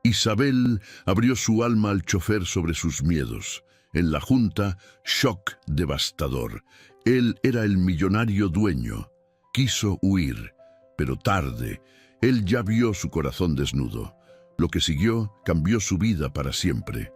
Isabel abrió su alma al chofer sobre sus miedos. En la junta, shock devastador. Él era el millonario dueño. Quiso huir, pero tarde. Él ya vio su corazón desnudo. Lo que siguió cambió su vida para siempre.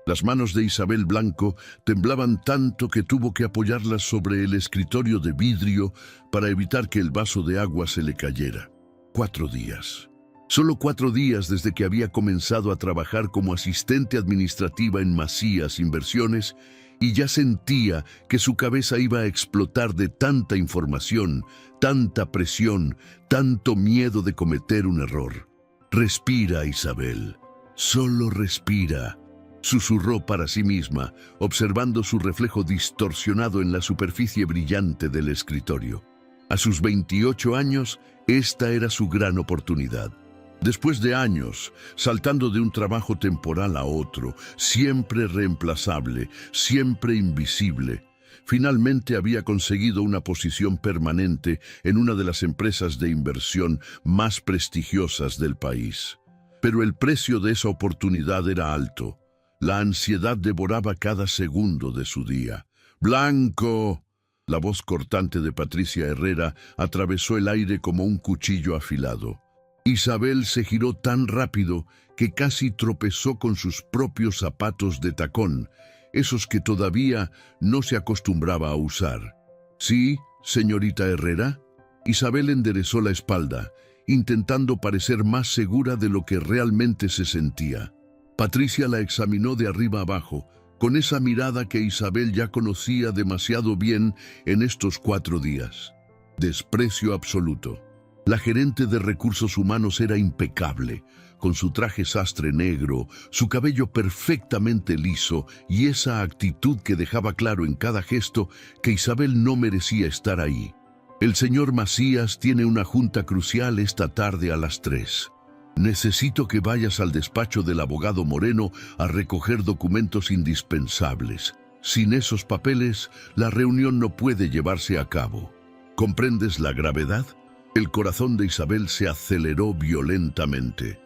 Las manos de Isabel Blanco temblaban tanto que tuvo que apoyarlas sobre el escritorio de vidrio para evitar que el vaso de agua se le cayera. 4 días. Solo 4 días desde que había comenzado a trabajar como asistente administrativa en Macías Inversiones y ya sentía que su cabeza iba a explotar de tanta información, tanta presión, tanto miedo de cometer un error. Respira, Isabel. Solo respira. Susurró para sí misma, observando su reflejo distorsionado en la superficie brillante del escritorio. A sus 28 años, esta era su gran oportunidad. Después de años, saltando de un trabajo temporal a otro, siempre reemplazable, siempre invisible, finalmente había conseguido una posición permanente en una de las empresas de inversión más prestigiosas del país. Pero el precio de esa oportunidad era alto. La ansiedad devoraba cada segundo de su día. ¡Blanco! La voz cortante de Patricia Herrera atravesó el aire como un cuchillo afilado. Isabel se giró tan rápido que casi tropezó con sus propios zapatos de tacón, esos que todavía no se acostumbraba a usar. «¿Sí, señorita Herrera?» Isabel enderezó la espalda, intentando parecer más segura de lo que realmente se sentía. Patricia la examinó de arriba abajo, con esa mirada que Isabel ya conocía demasiado bien en estos 4 días. Desprecio absoluto. La gerente de recursos humanos era impecable, con su traje sastre negro, su cabello perfectamente liso y esa actitud que dejaba claro en cada gesto que Isabel no merecía estar ahí. «El señor Macías tiene una junta crucial esta tarde a las 3. Necesito que vayas al despacho del abogado Moreno a recoger documentos indispensables. Sin esos papeles, la reunión no puede llevarse a cabo. ¿Comprendes la gravedad?» El corazón de Isabel se aceleró violentamente.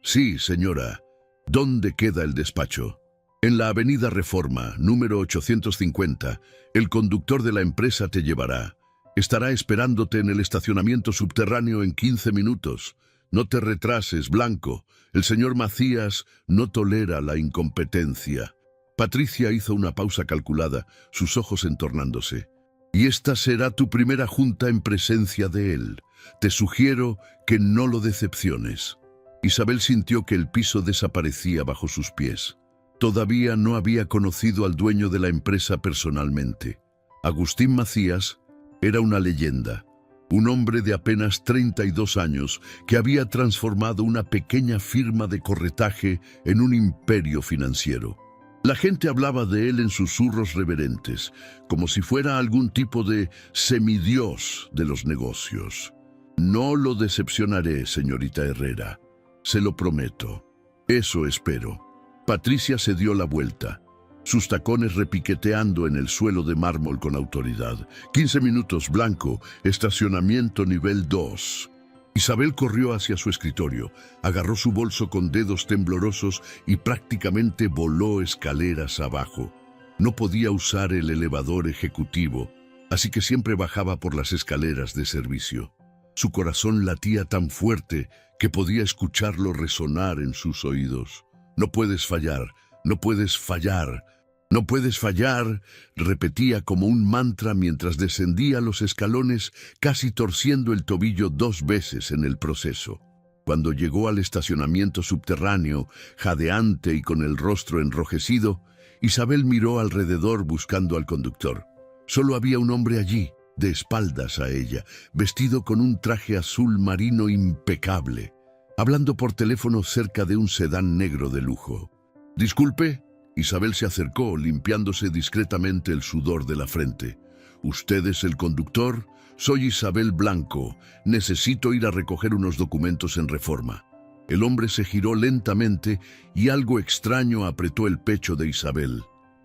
Sí, señora. ¿Dónde queda el despacho? En la avenida Reforma, número 850. El conductor de la empresa te llevará. Estará esperándote en el estacionamiento subterráneo en 15 minutos. No te retrases, Blanco. El señor Macías no tolera la incompetencia. Patricia hizo una pausa calculada, sus ojos entornándose. Y esta será tu primera junta en presencia de él. Te sugiero que no lo decepciones. Isabel sintió que el piso desaparecía bajo sus pies. Todavía no había conocido al dueño de la empresa personalmente. Agustín Macías era una leyenda, un hombre de apenas 32 años que había transformado una pequeña firma de corretaje en un imperio financiero. La gente hablaba de él en susurros reverentes, como si fuera algún tipo de semidios de los negocios. No lo decepcionaré, señorita Herrera. Se lo prometo. Eso espero. Patricia se dio la vuelta, sus tacones repiqueteando en el suelo de mármol con autoridad. 15 minutos, Blanco, estacionamiento nivel 2. Isabel corrió hacia su escritorio, agarró su bolso con dedos temblorosos y prácticamente voló escaleras abajo. No podía usar el elevador ejecutivo, así que siempre bajaba por las escaleras de servicio. Su corazón latía tan fuerte que podía escucharlo resonar en sus oídos. «No puedes fallar, no puedes fallar, no puedes fallar», repetía como un mantra mientras descendía los escalones, casi torciendo el tobillo 2 veces en el proceso. Cuando llegó al estacionamiento subterráneo, jadeante y con el rostro enrojecido, Isabel miró alrededor buscando al conductor. Solo había un hombre allí, de espaldas a ella, vestido con un traje azul marino impecable, hablando por teléfono cerca de un sedán negro de lujo. «Disculpe». Isabel se acercó, limpiándose discretamente el sudor de la frente. «¿Usted es el conductor? Soy Isabel Blanco. Necesito ir a recoger unos documentos en Reforma». El hombre se giró lentamente y algo extraño apretó el pecho de Isabel.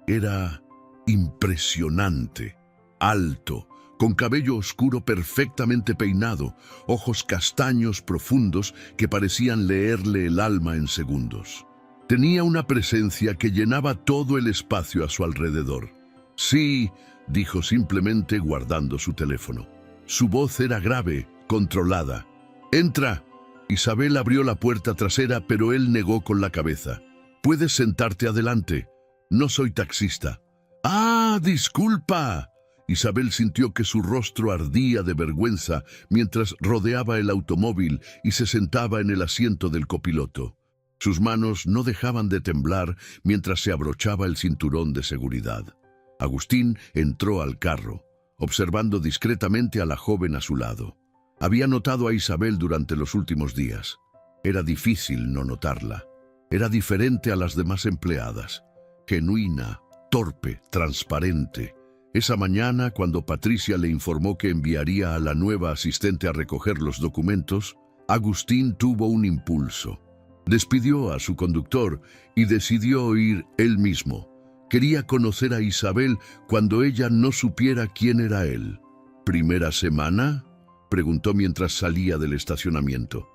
Era impresionante, alto, con cabello oscuro perfectamente peinado, ojos castaños profundos que parecían leerle el alma en segundos. Tenía una presencia que llenaba todo el espacio a su alrededor. Sí, dijo simplemente guardando su teléfono. Su voz era grave, controlada. «Entra». Isabel abrió la puerta trasera, pero él negó con la cabeza. «Puedes sentarte adelante. No soy taxista». «¡Ah, disculpa!». Isabel sintió que su rostro ardía de vergüenza mientras rodeaba el automóvil y se sentaba en el asiento del copiloto. Sus manos no dejaban de temblar mientras se abrochaba el cinturón de seguridad. Agustín entró al carro, observando discretamente a la joven a su lado. Había notado a Isabel durante los últimos días. Era difícil no notarla. Era diferente a las demás empleadas. Genuina, torpe, transparente. Esa mañana, cuando Patricia le informó que enviaría a la nueva asistente a recoger los documentos, Agustín tuvo un impulso. Despidió a su conductor y decidió ir él mismo. Quería conocer a Isabel cuando ella no supiera quién era él. ¿Primera semana?, preguntó mientras salía del estacionamiento.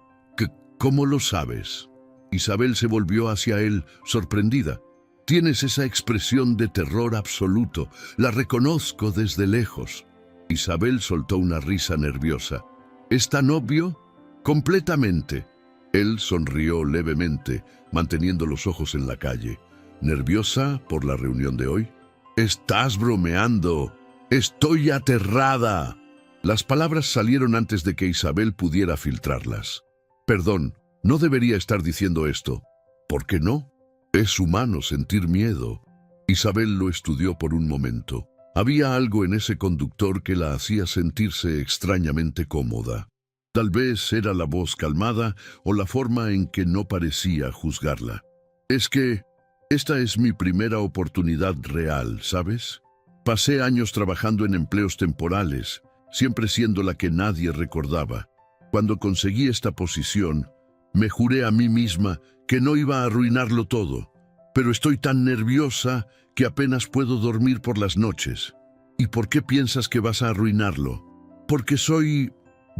¿Cómo lo sabes? Isabel se volvió hacia él, sorprendida. Tienes esa expresión de terror absoluto. La reconozco desde lejos. Isabel soltó una risa nerviosa. ¿Es tan obvio? Completamente. Él sonrió levemente, manteniendo los ojos en la calle. ¿Nerviosa por la reunión de hoy? Estás bromeando. Estoy aterrada. Las palabras salieron antes de que Isabel pudiera filtrarlas. Perdón, no debería estar diciendo esto. ¿Por qué no? Es humano sentir miedo. Isabel lo estudió por un momento. Había algo en ese conductor que la hacía sentirse extrañamente cómoda. Tal vez era la voz calmada o la forma en que no parecía juzgarla. Es que esta es mi primera oportunidad real, ¿sabes? Pasé años trabajando en empleos temporales, siempre siendo la que nadie recordaba. Cuando conseguí esta posición, me juré a mí misma que no iba a arruinarlo todo, pero estoy tan nerviosa que apenas puedo dormir por las noches. ¿Y por qué piensas que vas a arruinarlo? Porque soy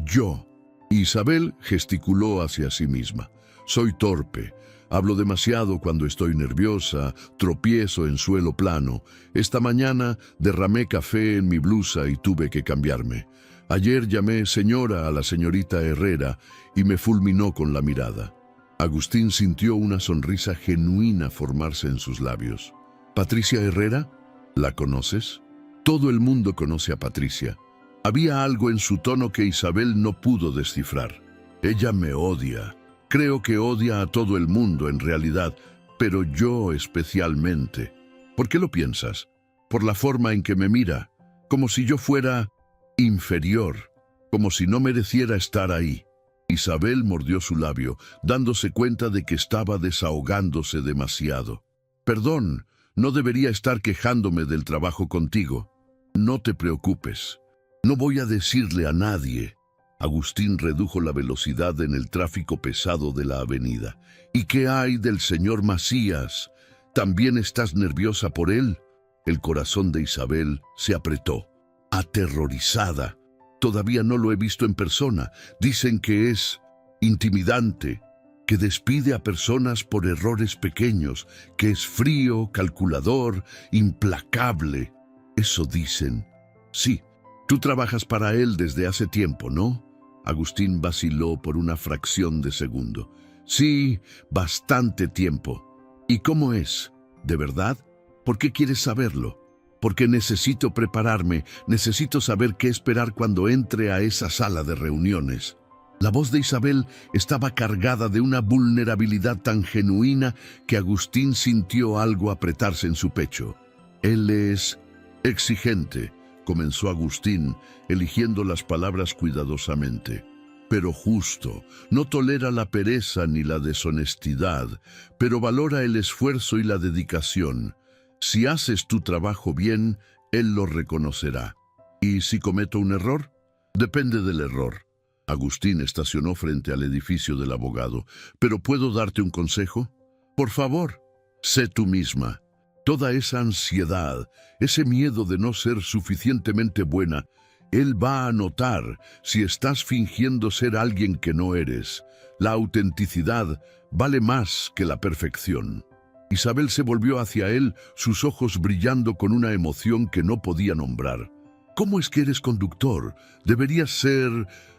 yo. Isabel gesticuló hacia sí misma. Soy torpe. Hablo demasiado cuando estoy nerviosa, tropiezo en suelo plano. Esta mañana derramé café en mi blusa y tuve que cambiarme. Ayer llamé señora a la señorita Herrera y me fulminó con la mirada. Agustín sintió una sonrisa genuina formarse en sus labios. ¿Patricia Herrera? ¿La conoces? Todo el mundo conoce a Patricia. Había algo en su tono que Isabel no pudo descifrar. Ella me odia. Creo que odia a todo el mundo en realidad, pero yo especialmente. ¿Por qué lo piensas? Por la forma en que me mira, como si yo fuera inferior, como si no mereciera estar ahí. Isabel mordió su labio, dándose cuenta de que estaba desahogándose demasiado. Perdón, no debería estar quejándome del trabajo contigo. No te preocupes. No voy a decirle a nadie. Agustín redujo la velocidad en el tráfico pesado de la avenida. ¿Y qué hay del señor Macías? ¿También estás nerviosa por él? El corazón de Isabel se apretó, aterrorizada. Todavía no lo he visto en persona. Dicen que es intimidante, que despide a personas por errores pequeños, que es frío, calculador, implacable. Eso dicen. Sí, tú trabajas para él desde hace tiempo, ¿no? Agustín vaciló por una fracción de segundo. Sí, bastante tiempo. ¿Y cómo es? ¿De verdad? ¿Por qué quieres saberlo? Porque necesito prepararme, necesito saber qué esperar cuando entre a esa sala de reuniones. La voz de Isabel estaba cargada de una vulnerabilidad tan genuina que Agustín sintió algo apretarse en su pecho. Él es exigente, comenzó Agustín, eligiendo las palabras cuidadosamente. Pero justo, no tolera la pereza ni la deshonestidad, pero valora el esfuerzo y la dedicación. Si haces tu trabajo bien, él lo reconocerá. ¿Y si cometo un error? Depende del error. Agustín estacionó frente al edificio del abogado. ¿Pero puedo darte un consejo? Por favor, sé tú misma. Toda esa ansiedad, ese miedo de no ser suficientemente buena, Él va a notar si estás fingiendo ser alguien que no eres. La autenticidad vale más que la perfección. Isabel se volvió hacia él, sus ojos brillando con una emoción que no podía nombrar. ¿Cómo es que eres conductor? Deberías ser,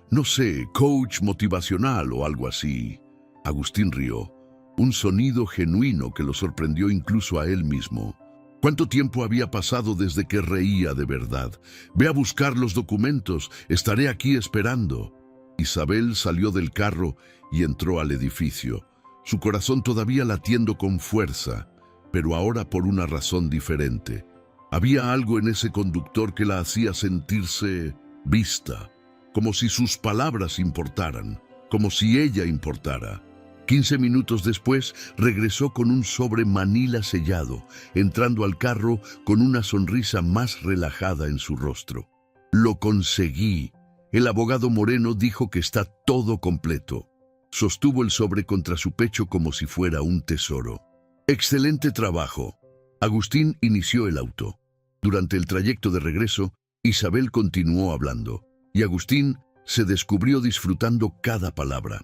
no sé, coach motivacional o algo así. Agustín rió, un sonido genuino que lo sorprendió incluso a él mismo. ¿Cuánto tiempo había pasado desde que reía de verdad? Ve a buscar los documentos, estaré aquí esperando. Isabel salió del carro y entró al edificio, su corazón todavía latiendo con fuerza, pero ahora por una razón diferente. Había algo en ese conductor que la hacía sentirse vista, como si sus palabras importaran, como si ella importara. 15 minutos después regresó con un sobre manila sellado, entrando al carro con una sonrisa más relajada en su rostro. Lo conseguí. El abogado Moreno dijo que está todo completo. Sostuvo el sobre contra su pecho como si fuera un tesoro. Excelente trabajo. Agustín inició el auto. Durante el trayecto de regreso, Isabel continuó hablando, y Agustín se descubrió disfrutando cada palabra.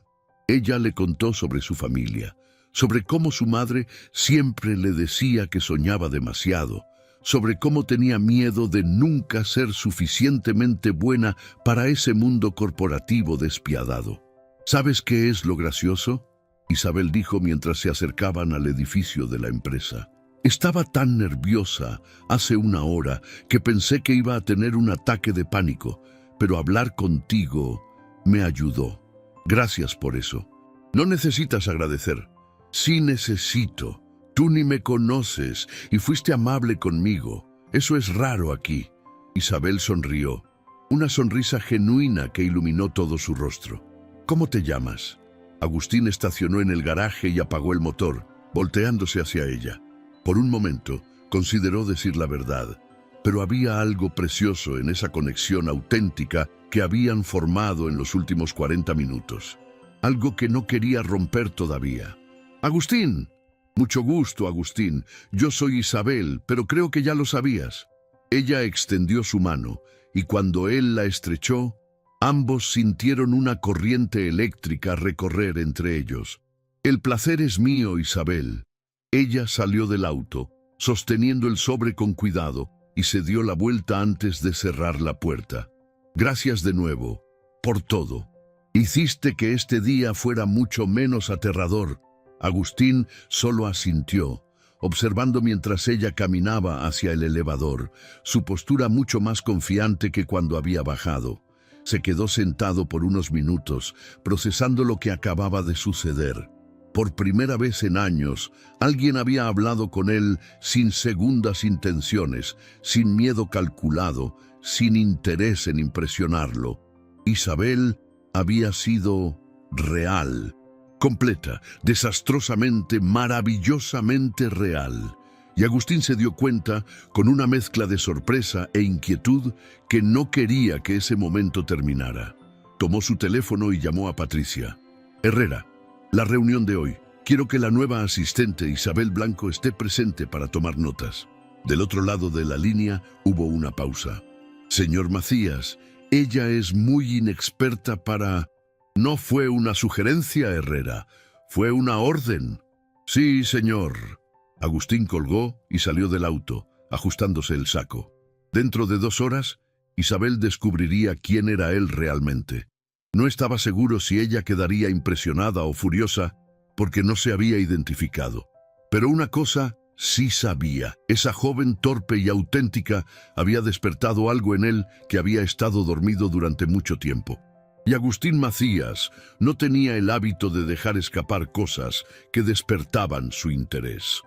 Ella le contó sobre su familia, sobre cómo su madre siempre le decía que soñaba demasiado, sobre cómo tenía miedo de nunca ser suficientemente buena para ese mundo corporativo despiadado. ¿Sabes qué es lo gracioso?, Isabel dijo mientras se acercaban al edificio de la empresa. Estaba tan nerviosa hace una hora que pensé que iba a tener un ataque de pánico, pero hablar contigo me ayudó. Gracias por eso. No necesitas agradecer. Sí necesito. Tú ni me conoces y fuiste amable conmigo. Eso es raro aquí. Isabel sonrió, una sonrisa genuina que iluminó todo su rostro. ¿Cómo te llamas? Agustín estacionó en el garaje y apagó el motor, volteándose hacia ella. Por un momento, consideró decir la verdad, pero había algo precioso en esa conexión auténtica que habían formado en los últimos 40 minutos. Algo que no quería romper todavía. ¡Agustín! Mucho gusto, Agustín. Yo soy Isabel, pero creo que ya lo sabías. Ella extendió su mano, y cuando él la estrechó, ambos sintieron una corriente eléctrica recorrer entre ellos. El placer es mío, Isabel. Ella salió del auto, sosteniendo el sobre con cuidado, y se dio la vuelta antes de cerrar la puerta. Gracias de nuevo, por todo. Hiciste que este día fuera mucho menos aterrador. Agustín solo asintió, observando mientras ella caminaba hacia el elevador, su postura mucho más confiante que cuando había bajado. Se quedó sentado por unos minutos, procesando lo que acababa de suceder. Por primera vez en años, alguien había hablado con él sin segundas intenciones, sin miedo calculado, sin interés en impresionarlo. Isabel había sido real, completa, desastrosamente, maravillosamente real. Y Agustín se dio cuenta, con una mezcla de sorpresa e inquietud, que no quería que ese momento terminara. Tomó su teléfono y llamó a Patricia. Herrera, la reunión de hoy. Quiero que la nueva asistente Isabel Blanco esté presente para tomar notas. Del otro lado de la línea hubo una pausa. Señor Macías, ella es muy inexperta para... No fue una sugerencia, Herrera. Fue una orden. Sí, señor. Agustín colgó y salió del auto, ajustándose el saco. Dentro de 2 horas, Isabel descubriría quién era él realmente. No estaba seguro si ella quedaría impresionada o furiosa porque no se había identificado. Pero una cosa sí sabía. Esa joven torpe y auténtica había despertado algo en él que había estado dormido durante mucho tiempo. Y Agustín Macías no tenía el hábito de dejar escapar cosas que despertaban su interés.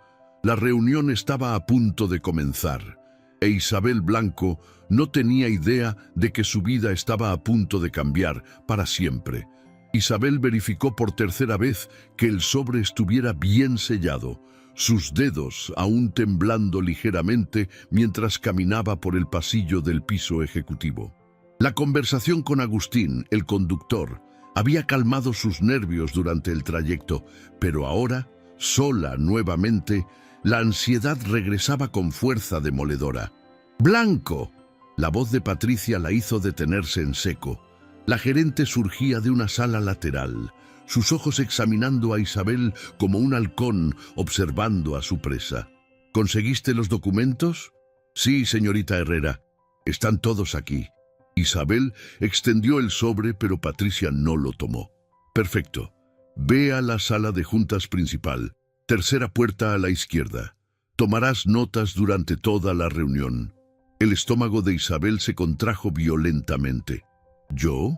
La reunión estaba a punto de comenzar, e Isabel Blanco no tenía idea de que su vida estaba a punto de cambiar para siempre. Isabel verificó por tercera vez que el sobre estuviera bien sellado, sus dedos aún temblando ligeramente mientras caminaba por el pasillo del piso ejecutivo. La conversación con Agustín, el conductor, había calmado sus nervios durante el trayecto, pero ahora, sola nuevamente, la ansiedad regresaba con fuerza demoledora. ¡Blanco! La voz de Patricia la hizo detenerse en seco. La gerente surgía de una sala lateral, sus ojos examinando a Isabel como un halcón observando a su presa. ¿Conseguiste los documentos? Sí, señorita Herrera. Están todos aquí. Isabel extendió el sobre, pero Patricia no lo tomó. Perfecto. Ve a la sala de juntas principal, tercera puerta a la izquierda. Tomarás notas durante toda la reunión. El estómago de Isabel se contrajo violentamente. ¿Yo?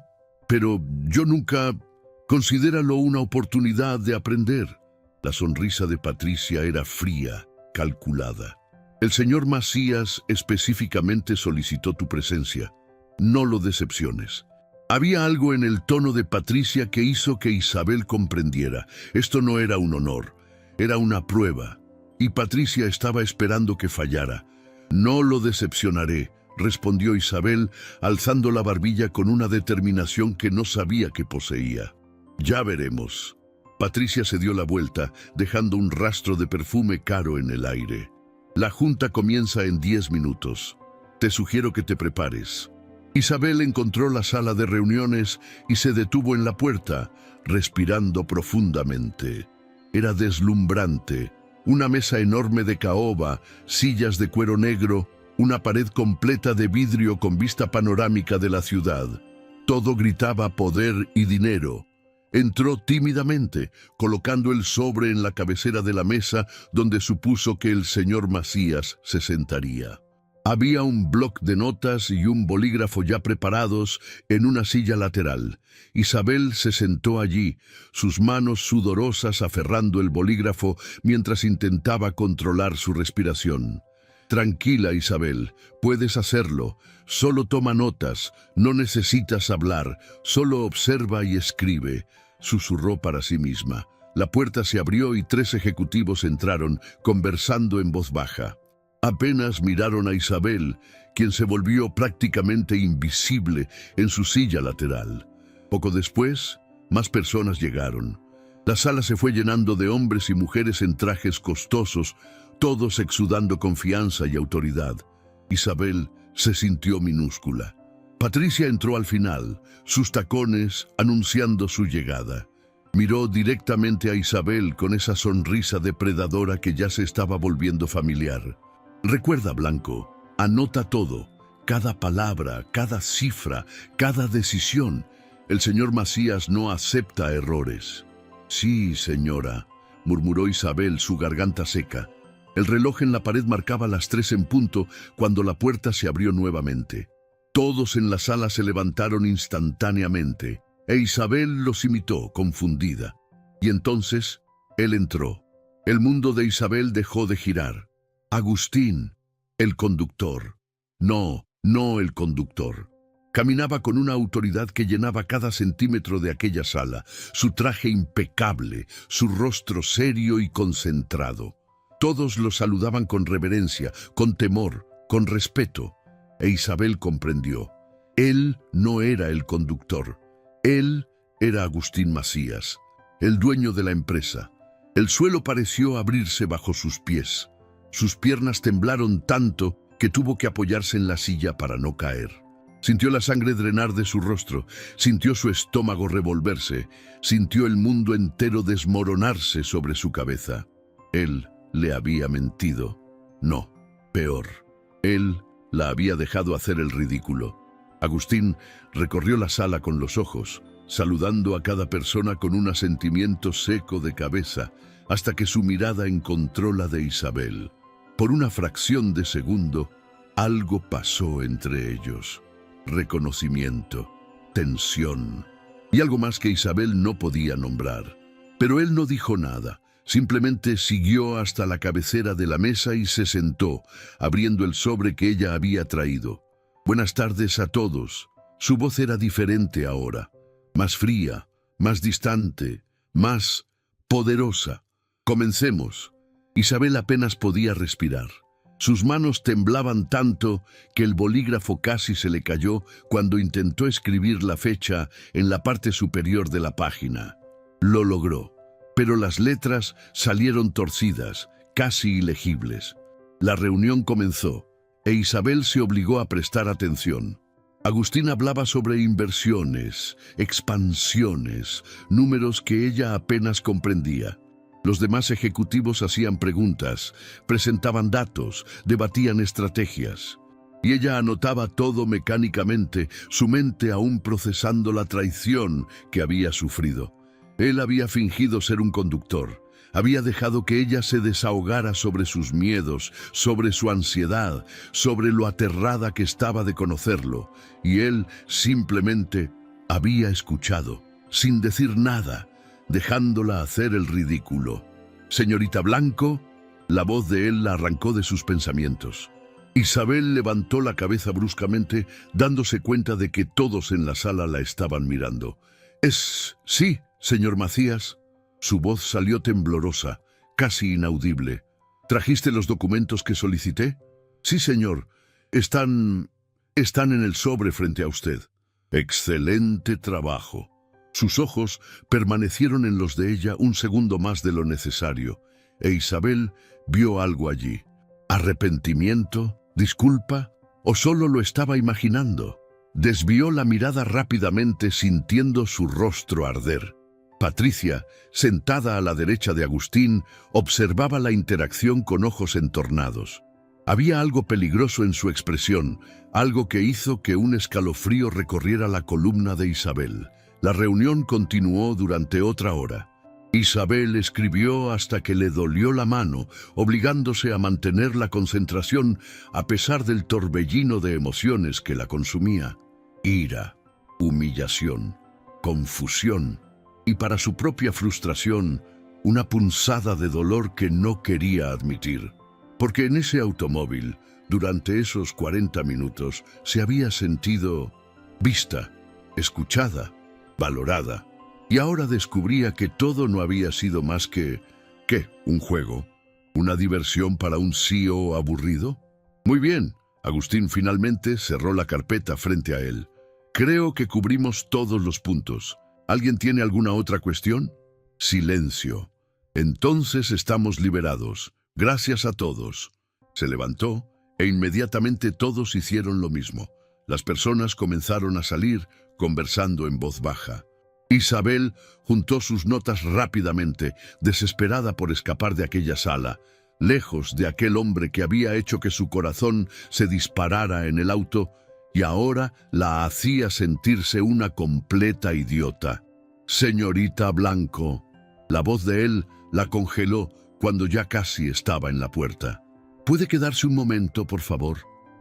Pero yo nunca... Considéralo una oportunidad de aprender. La sonrisa de Patricia era fría, calculada. El señor Macías específicamente solicitó tu presencia. No lo decepciones. Había algo en el tono de Patricia que hizo que Isabel comprendiera. Esto no era un honor, era una prueba. Y Patricia estaba esperando que fallara. No lo decepcionaré, respondió Isabel, alzando la barbilla con una determinación que no sabía que poseía. Ya veremos. Patricia se dio la vuelta, dejando un rastro de perfume caro en el aire. La junta comienza en 10 minutos. Te sugiero que te prepares. Isabel encontró la sala de reuniones y se detuvo en la puerta, respirando profundamente. Era deslumbrante. Una mesa enorme de caoba, sillas de cuero negro, una pared completa de vidrio con vista panorámica de la ciudad. Todo gritaba poder y dinero. Entró tímidamente, colocando el sobre en la cabecera de la mesa donde supuso que el señor Macías se sentaría. Había un bloc de notas y un bolígrafo ya preparados en una silla lateral. Isabel se sentó allí, sus manos sudorosas aferrando el bolígrafo mientras intentaba controlar su respiración. Tranquila, Isabel, puedes hacerlo. Solo toma notas, no necesitas hablar, solo observa y escribe, susurró para sí misma. La puerta se abrió y 3 ejecutivos entraron, conversando en voz baja. Apenas miraron a Isabel, quien se volvió prácticamente invisible en su silla lateral. Poco después, más personas llegaron. La sala se fue llenando de hombres y mujeres en trajes costosos, todos exudando confianza y autoridad. Isabel se sintió minúscula. Patricia entró al final, sus tacones anunciando su llegada. Miró directamente a Isabel con esa sonrisa depredadora que ya se estaba volviendo familiar. Recuerda, Blanco, anota todo, cada palabra, cada cifra, cada decisión. El señor Macías no acepta errores. Sí, señora, murmuró Isabel, su garganta seca. El reloj en la pared marcaba las 3 en punto cuando la puerta se abrió nuevamente. Todos en la sala se levantaron instantáneamente, e Isabel los imitó, confundida. Y entonces, él entró. El mundo de Isabel dejó de girar. Agustín, el conductor. No el conductor. Caminaba con una autoridad que llenaba cada centímetro de aquella sala, su traje impecable, su rostro serio y concentrado. Todos lo saludaban con reverencia, con temor, con respeto. E Isabel comprendió. Él no era el conductor. Él era Agustín Macías, el dueño de la empresa. El suelo pareció abrirse bajo sus pies. Sus piernas temblaron tanto que tuvo que apoyarse en la silla para no caer. Sintió la sangre drenar de su rostro, sintió su estómago revolverse, sintió el mundo entero desmoronarse sobre su cabeza. Él le había mentido. No, peor. Él la había dejado hacer el ridículo. Agustín recorrió la sala con los ojos, saludando a cada persona con un asentimiento seco de cabeza, hasta que su mirada encontró la de Isabel. Por una fracción de segundo, algo pasó entre ellos. Reconocimiento, tensión y algo más que Isabel no podía nombrar. Pero él no dijo nada, simplemente siguió hasta la cabecera de la mesa y se sentó, abriendo el sobre que ella había traído. Buenas tardes a todos. Su voz era diferente ahora, más fría, más distante, más poderosa. Comencemos. Isabel apenas podía respirar. Sus manos temblaban tanto que el bolígrafo casi se le cayó cuando intentó escribir la fecha en la parte superior de la página. Lo logró, pero las letras salieron torcidas, casi ilegibles. La reunión comenzó. e Isabel se obligó a prestar atención. Agustín hablaba sobre inversiones, expansiones, números que ella apenas comprendía. Los demás ejecutivos hacían preguntas, presentaban datos, debatían estrategias. Y ella anotaba todo mecánicamente, su mente aún procesando la traición que había sufrido. Él había fingido ser un conductor. Había dejado que ella se desahogara sobre sus miedos, sobre su ansiedad, sobre lo aterrada que estaba de conocerlo. Y él simplemente había escuchado, sin decir nada, dejándola hacer el ridículo. «Señorita Blanco», la voz de él la arrancó de sus pensamientos. Isabel levantó la cabeza bruscamente, dándose cuenta de que todos en la sala la estaban mirando. Sí, señor Macías». Su voz salió temblorosa, casi inaudible. «¿Trajiste los documentos que solicité?» «Sí, señor. Están en el sobre frente a usted». «Excelente trabajo». Sus ojos permanecieron en los de ella un segundo más de lo necesario, e Isabel vio algo allí. ¿Arrepentimiento? ¿Disculpa? ¿O solo lo estaba imaginando? Desvió la mirada rápidamente, sintiendo su rostro arder. Patricia, sentada a la derecha de Agustín, observaba la interacción con ojos entornados. Había algo peligroso en su expresión, algo que hizo que un escalofrío recorriera la columna de Isabel. La reunión continuó durante otra hora. Isabel escribió hasta que le dolió la mano, obligándose a mantener la concentración a pesar del torbellino de emociones que la consumía. Ira, humillación, confusión y, para su propia frustración, una punzada de dolor que no quería admitir. Porque en ese automóvil, durante esos 40 minutos, se había sentido vista, escuchada, valorada. Y ahora descubría que todo no había sido más que un juego, una diversión para un CEO aburrido. Muy bien, Agustín finalmente cerró la carpeta frente a él. Creo que cubrimos todos los puntos. ¿Alguien tiene alguna otra cuestión? Silencio. Entonces estamos liberados. Gracias a todos. Se levantó e inmediatamente todos hicieron lo mismo. Las personas comenzaron a salir, conversando en voz baja. Isabel juntó sus notas rápidamente, desesperada por escapar de aquella sala, lejos de aquel hombre que había hecho que su corazón se disparara en el auto y ahora la hacía sentirse una completa idiota. «Señorita Blanco». La voz de él la congeló cuando ya casi estaba en la puerta. «¿Puede quedarse un momento, por favor?»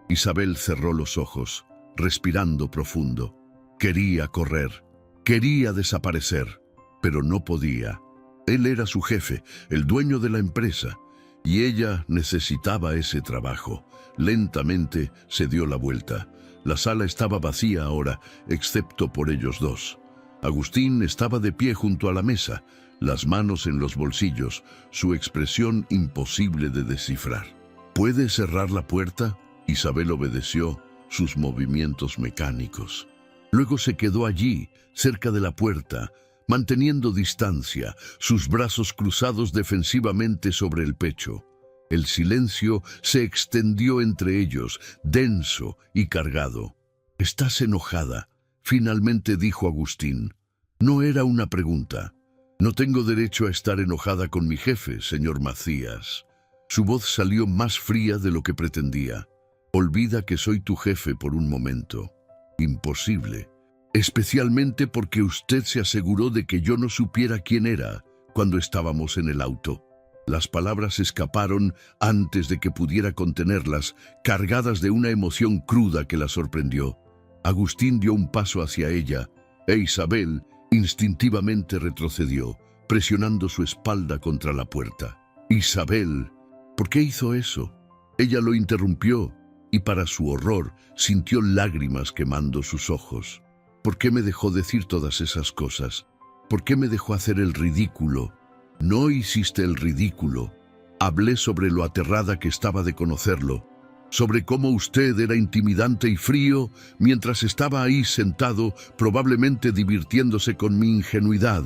Isabel cerró los ojos, respirando profundo. Quería correr, quería desaparecer, pero no podía. Él era su jefe, el dueño de la empresa, y ella necesitaba ese trabajo. Lentamente se dio la vuelta. La sala estaba vacía ahora, excepto por ellos dos. Agustín estaba de pie junto a la mesa, las manos en los bolsillos, su expresión imposible de descifrar. «¿Puede cerrar la puerta?» Isabel obedeció, sus movimientos mecánicos. Luego se quedó allí, cerca de la puerta, manteniendo distancia, sus brazos cruzados defensivamente sobre el pecho. El silencio se extendió entre ellos, denso y cargado. «¿Estás enojada?», finalmente dijo Agustín. No era una pregunta. «No tengo derecho a estar enojada con mi jefe, señor Macías». Su voz salió más fría de lo que pretendía. «Olvida que soy tu jefe por un momento». «Imposible. Especialmente porque usted se aseguró de que yo no supiera quién era cuando estábamos en el auto». Las palabras escaparon antes de que pudiera contenerlas, cargadas de una emoción cruda que la sorprendió. Agustín dio un paso hacia ella, e Isabel instintivamente retrocedió, presionando su espalda contra la puerta. «Isabel, ¿por qué hizo eso?» Ella lo interrumpió, y para su horror sintió lágrimas quemando sus ojos. «¿Por qué me dejó decir todas esas cosas? ¿Por qué me dejó hacer el ridículo?» «No hiciste el ridículo. Hablé sobre lo aterrada que estaba de conocerlo, sobre cómo usted era intimidante y frío mientras estaba ahí sentado, probablemente divirtiéndose con mi ingenuidad».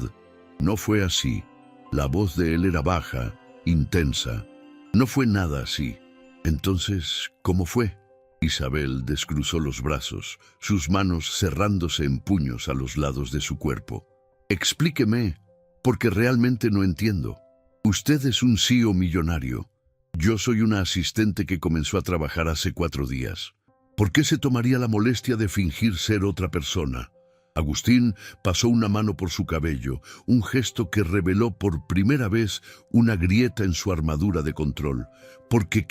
No fue así. La voz de él era baja, intensa. No fue nada así. Entonces, ¿cómo fue? Isabel descruzó los brazos, sus manos cerrándose en puños a los lados de su cuerpo. Explíqueme, porque realmente no entiendo. Usted es un CEO millonario. Yo soy una asistente que comenzó a trabajar hace 4 días. ¿Por qué se tomaría la molestia de fingir ser otra persona? Agustín pasó una mano por su cabello, un gesto que reveló por primera vez una grieta en su armadura de control, porque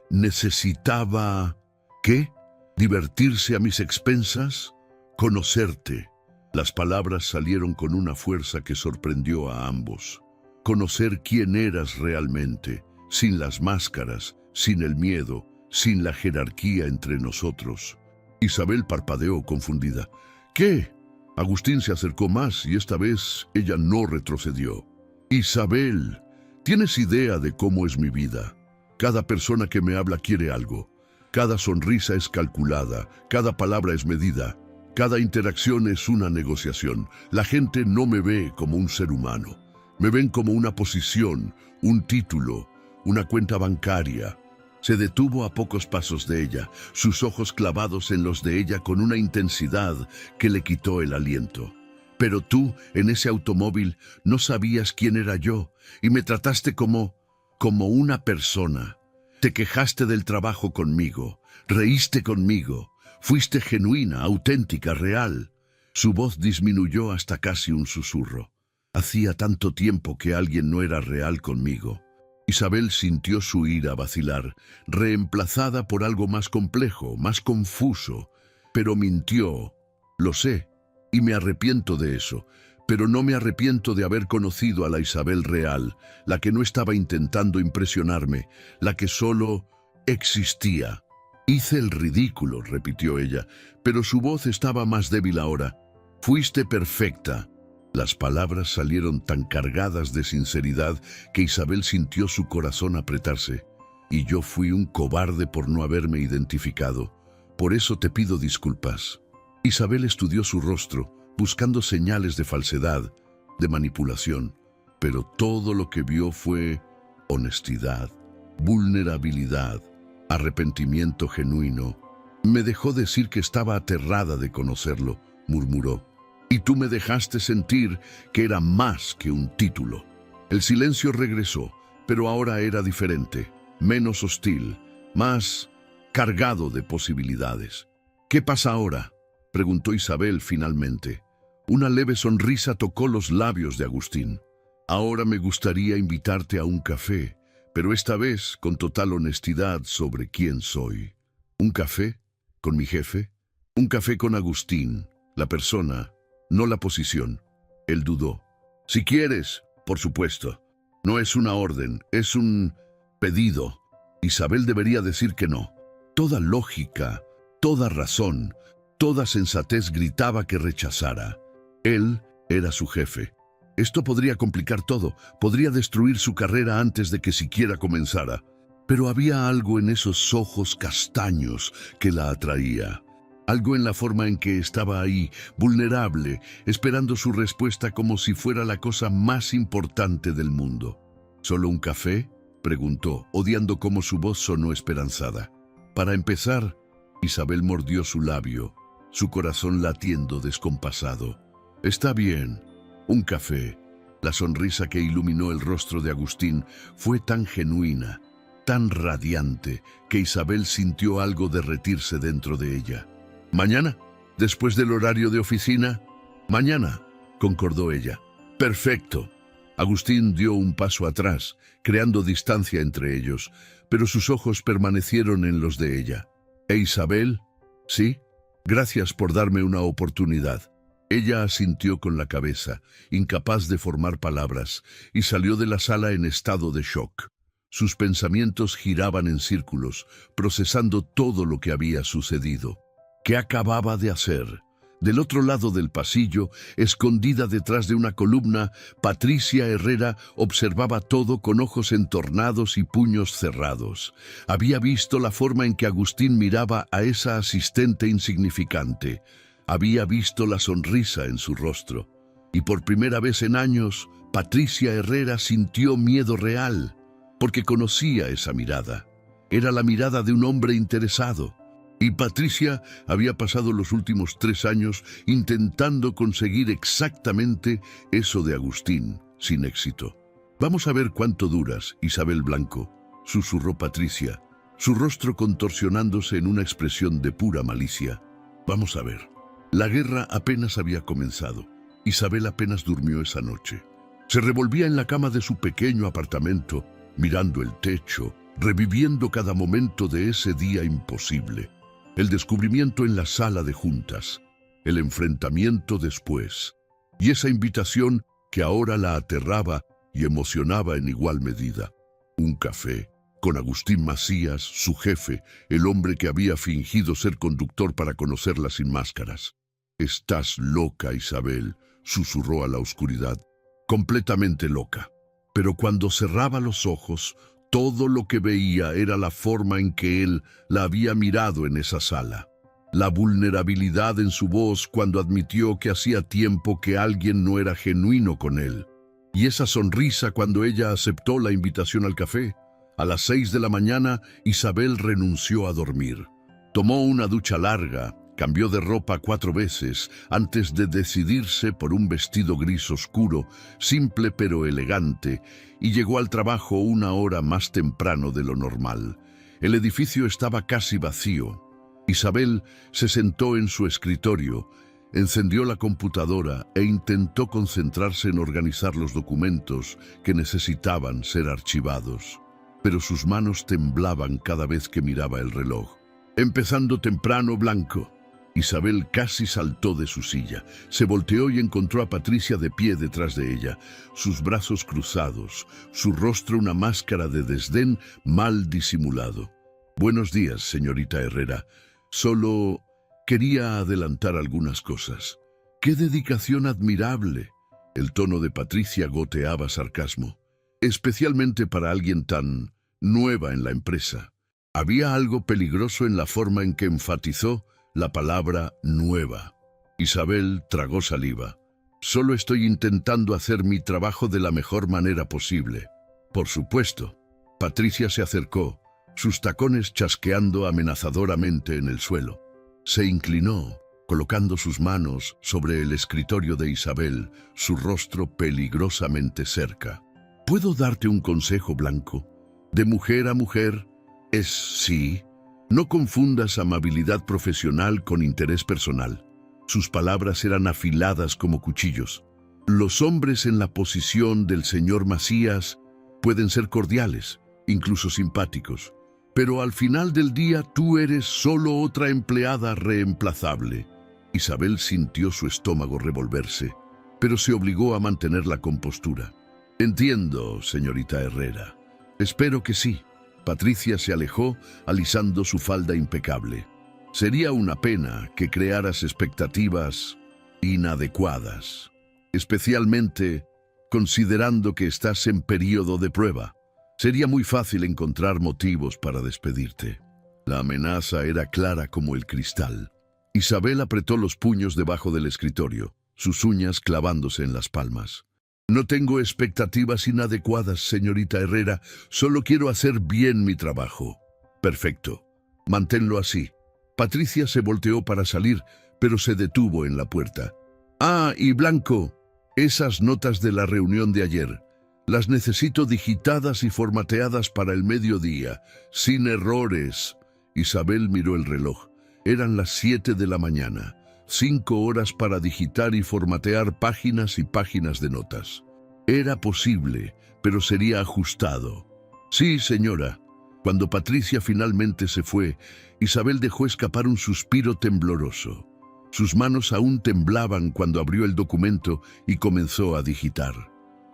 necesitaba... ¿Qué? ¿Divertirse a mis expensas? Conocerte. Las palabras salieron con una fuerza que sorprendió a ambos. Conocer quién eras realmente, sin las máscaras, sin el miedo, sin la jerarquía entre nosotros. Isabel parpadeó confundida. ¿Qué? Agustín se acercó más y esta vez ella no retrocedió. Isabel, ¿tienes idea de cómo es mi vida? Cada persona que me habla quiere algo. Cada sonrisa es calculada, cada palabra es medida, cada interacción es una negociación. La gente no me ve como un ser humano. Me ven como una posición, un título, una cuenta bancaria. Se detuvo a pocos pasos de ella, sus ojos clavados en los de ella con una intensidad que le quitó el aliento. Pero tú, en ese automóvil, no sabías quién era yo y me trataste como una persona. Te quejaste del trabajo conmigo, reíste conmigo, fuiste genuina, auténtica, real. Su voz disminuyó hasta casi un susurro. Hacía tanto tiempo que alguien no era real conmigo. Isabel sintió su ira vacilar, reemplazada por algo más complejo, más confuso. Pero mintió, lo sé, y me arrepiento de eso. Pero no me arrepiento de haber conocido a la Isabel real, la que no estaba intentando impresionarme, la que solo existía. Hice el ridículo, repitió ella, pero su voz estaba más débil ahora. Fuiste perfecta. Las palabras salieron tan cargadas de sinceridad que Isabel sintió su corazón apretarse. Y yo fui un cobarde por no haberme identificado. Por eso te pido disculpas. Isabel estudió su rostro, buscando señales de falsedad, de manipulación. Pero todo lo que vio fue honestidad, vulnerabilidad, arrepentimiento genuino. Me dejó decir que estaba aterrada de conocerlo, murmuró. Y tú me dejaste sentir que era más que un título. El silencio regresó, pero ahora era diferente, menos hostil, más cargado de posibilidades. ¿Qué pasa ahora?, preguntó Isabel finalmente. Una leve sonrisa tocó los labios de Agustín. Ahora me gustaría invitarte a un café, pero esta vez con total honestidad sobre quién soy. ¿Un café? ¿Con mi jefe? Un café con Agustín, la persona, no la posición. Él dudó. Si quieres, por supuesto. No es una orden, es un pedido. Isabel debería decir que no. Toda lógica, toda razón, toda sensatez gritaba que rechazara. Él era su jefe. Esto podría complicar todo, podría destruir su carrera antes de que siquiera comenzara. Pero había algo en esos ojos castaños que la atraía. Algo en la forma en que estaba ahí, vulnerable, esperando su respuesta como si fuera la cosa más importante del mundo. ¿Solo un café?, preguntó, odiando cómo su voz sonó esperanzada. Para empezar, Isabel mordió su labio, su corazón latiendo descompasado. Está bien, un café. La sonrisa que iluminó el rostro de Agustín fue tan genuina, tan radiante, que Isabel sintió algo derretirse dentro de ella. ¿Mañana? ¿Después del horario de oficina? Mañana, concordó ella. Perfecto. Agustín dio un paso atrás, creando distancia entre ellos, pero sus ojos permanecieron en los de ella. ¿E Isabel? Sí. Gracias por darme una oportunidad. Ella asintió con la cabeza, incapaz de formar palabras, y salió de la sala en estado de shock. Sus pensamientos giraban en círculos, procesando todo lo que había sucedido. ¿Qué acababa de hacer? Del otro lado del pasillo, escondida detrás de una columna, Patricia Herrera observaba todo con ojos entornados y puños cerrados. Había visto la forma en que Agustín miraba a esa asistente insignificante. Había visto la sonrisa en su rostro. Y por primera vez en años, Patricia Herrera sintió miedo real, porque conocía esa mirada. Era la mirada de un hombre interesado. Y Patricia había pasado los últimos 3 años intentando conseguir exactamente eso de Agustín, sin éxito. «Vamos a ver cuánto duras, Isabel Blanco», susurró Patricia, su rostro contorsionándose en una expresión de pura malicia. «Vamos a ver». La guerra apenas había comenzado. Isabel apenas durmió esa noche. Se revolvía en la cama de su pequeño apartamento, mirando el techo, reviviendo cada momento de ese día imposible. El descubrimiento en la sala de juntas, el enfrentamiento después, y esa invitación que ahora la aterraba y emocionaba en igual medida. Un café, con Agustín Macías, su jefe, el hombre que había fingido ser conductor para conocerla sin máscaras. «Estás loca, Isabel», susurró a la oscuridad. «Completamente loca». Pero cuando cerraba los ojos, todo lo que veía era la forma en que él la había mirado en esa sala. La vulnerabilidad en su voz cuando admitió que hacía tiempo que alguien no era genuino con él. Y esa sonrisa cuando ella aceptó la invitación al café. A las 6 de la mañana, Isabel renunció a dormir. Tomó una ducha larga, cambió de ropa 4 veces antes de decidirse por un vestido gris oscuro, simple pero elegante, y llegó al trabajo 1 hora más temprano de lo normal. El edificio estaba casi vacío. Isabel se sentó en su escritorio, encendió la computadora e intentó concentrarse en organizar los documentos que necesitaban ser archivados. Pero sus manos temblaban cada vez que miraba el reloj. «Empezando temprano, Blanco». Isabel casi saltó de su silla. Se volteó y encontró a Patricia de pie detrás de ella, sus brazos cruzados, su rostro una máscara de desdén mal disimulado. «Buenos días, señorita Herrera. Solo quería adelantar algunas cosas». «¡Qué dedicación admirable!». El tono de Patricia goteaba sarcasmo. «Especialmente para alguien tan nueva en la empresa». Había algo peligroso en la forma en que enfatizó la palabra nueva. Isabel tragó saliva. «Solo estoy intentando hacer mi trabajo de la mejor manera posible». «Por supuesto». Patricia se acercó, sus tacones chasqueando amenazadoramente en el suelo. Se inclinó, colocando sus manos sobre el escritorio de Isabel, su rostro peligrosamente cerca. «¿Puedo darte un consejo, Blanco? De mujer a mujer, es sí. No confundas amabilidad profesional con interés personal». Sus palabras eran afiladas como cuchillos. «Los hombres en la posición del señor Macías pueden ser cordiales, incluso simpáticos, pero al final del día tú eres solo otra empleada reemplazable». Isabel sintió su estómago revolverse, pero se obligó a mantener la compostura. «Entiendo, señorita Herrera. Espero que sí». Patricia se alejó, alisando su falda impecable. «Sería una pena que crearas expectativas inadecuadas, especialmente considerando que estás en periodo de prueba. Sería muy fácil encontrar motivos para despedirte». La amenaza era clara como el cristal. Isabel apretó los puños debajo del escritorio, sus uñas clavándose en las palmas. «No tengo expectativas inadecuadas, señorita Herrera. Solo quiero hacer bien mi trabajo». «Perfecto. Manténlo así». Patricia se volteó para salir, pero se detuvo en la puerta. «Ah, y Blanco, esas notas de la reunión de ayer. Las necesito digitadas y formateadas para el mediodía, sin errores». Isabel miró el reloj. Eran las 7 de la mañana. 5 horas para digitar y formatear páginas y páginas de notas. Era posible, pero sería ajustado. «Sí, señora». Cuando Patricia finalmente se fue, Isabel dejó escapar un suspiro tembloroso. Sus manos aún temblaban cuando abrió el documento y comenzó a digitar.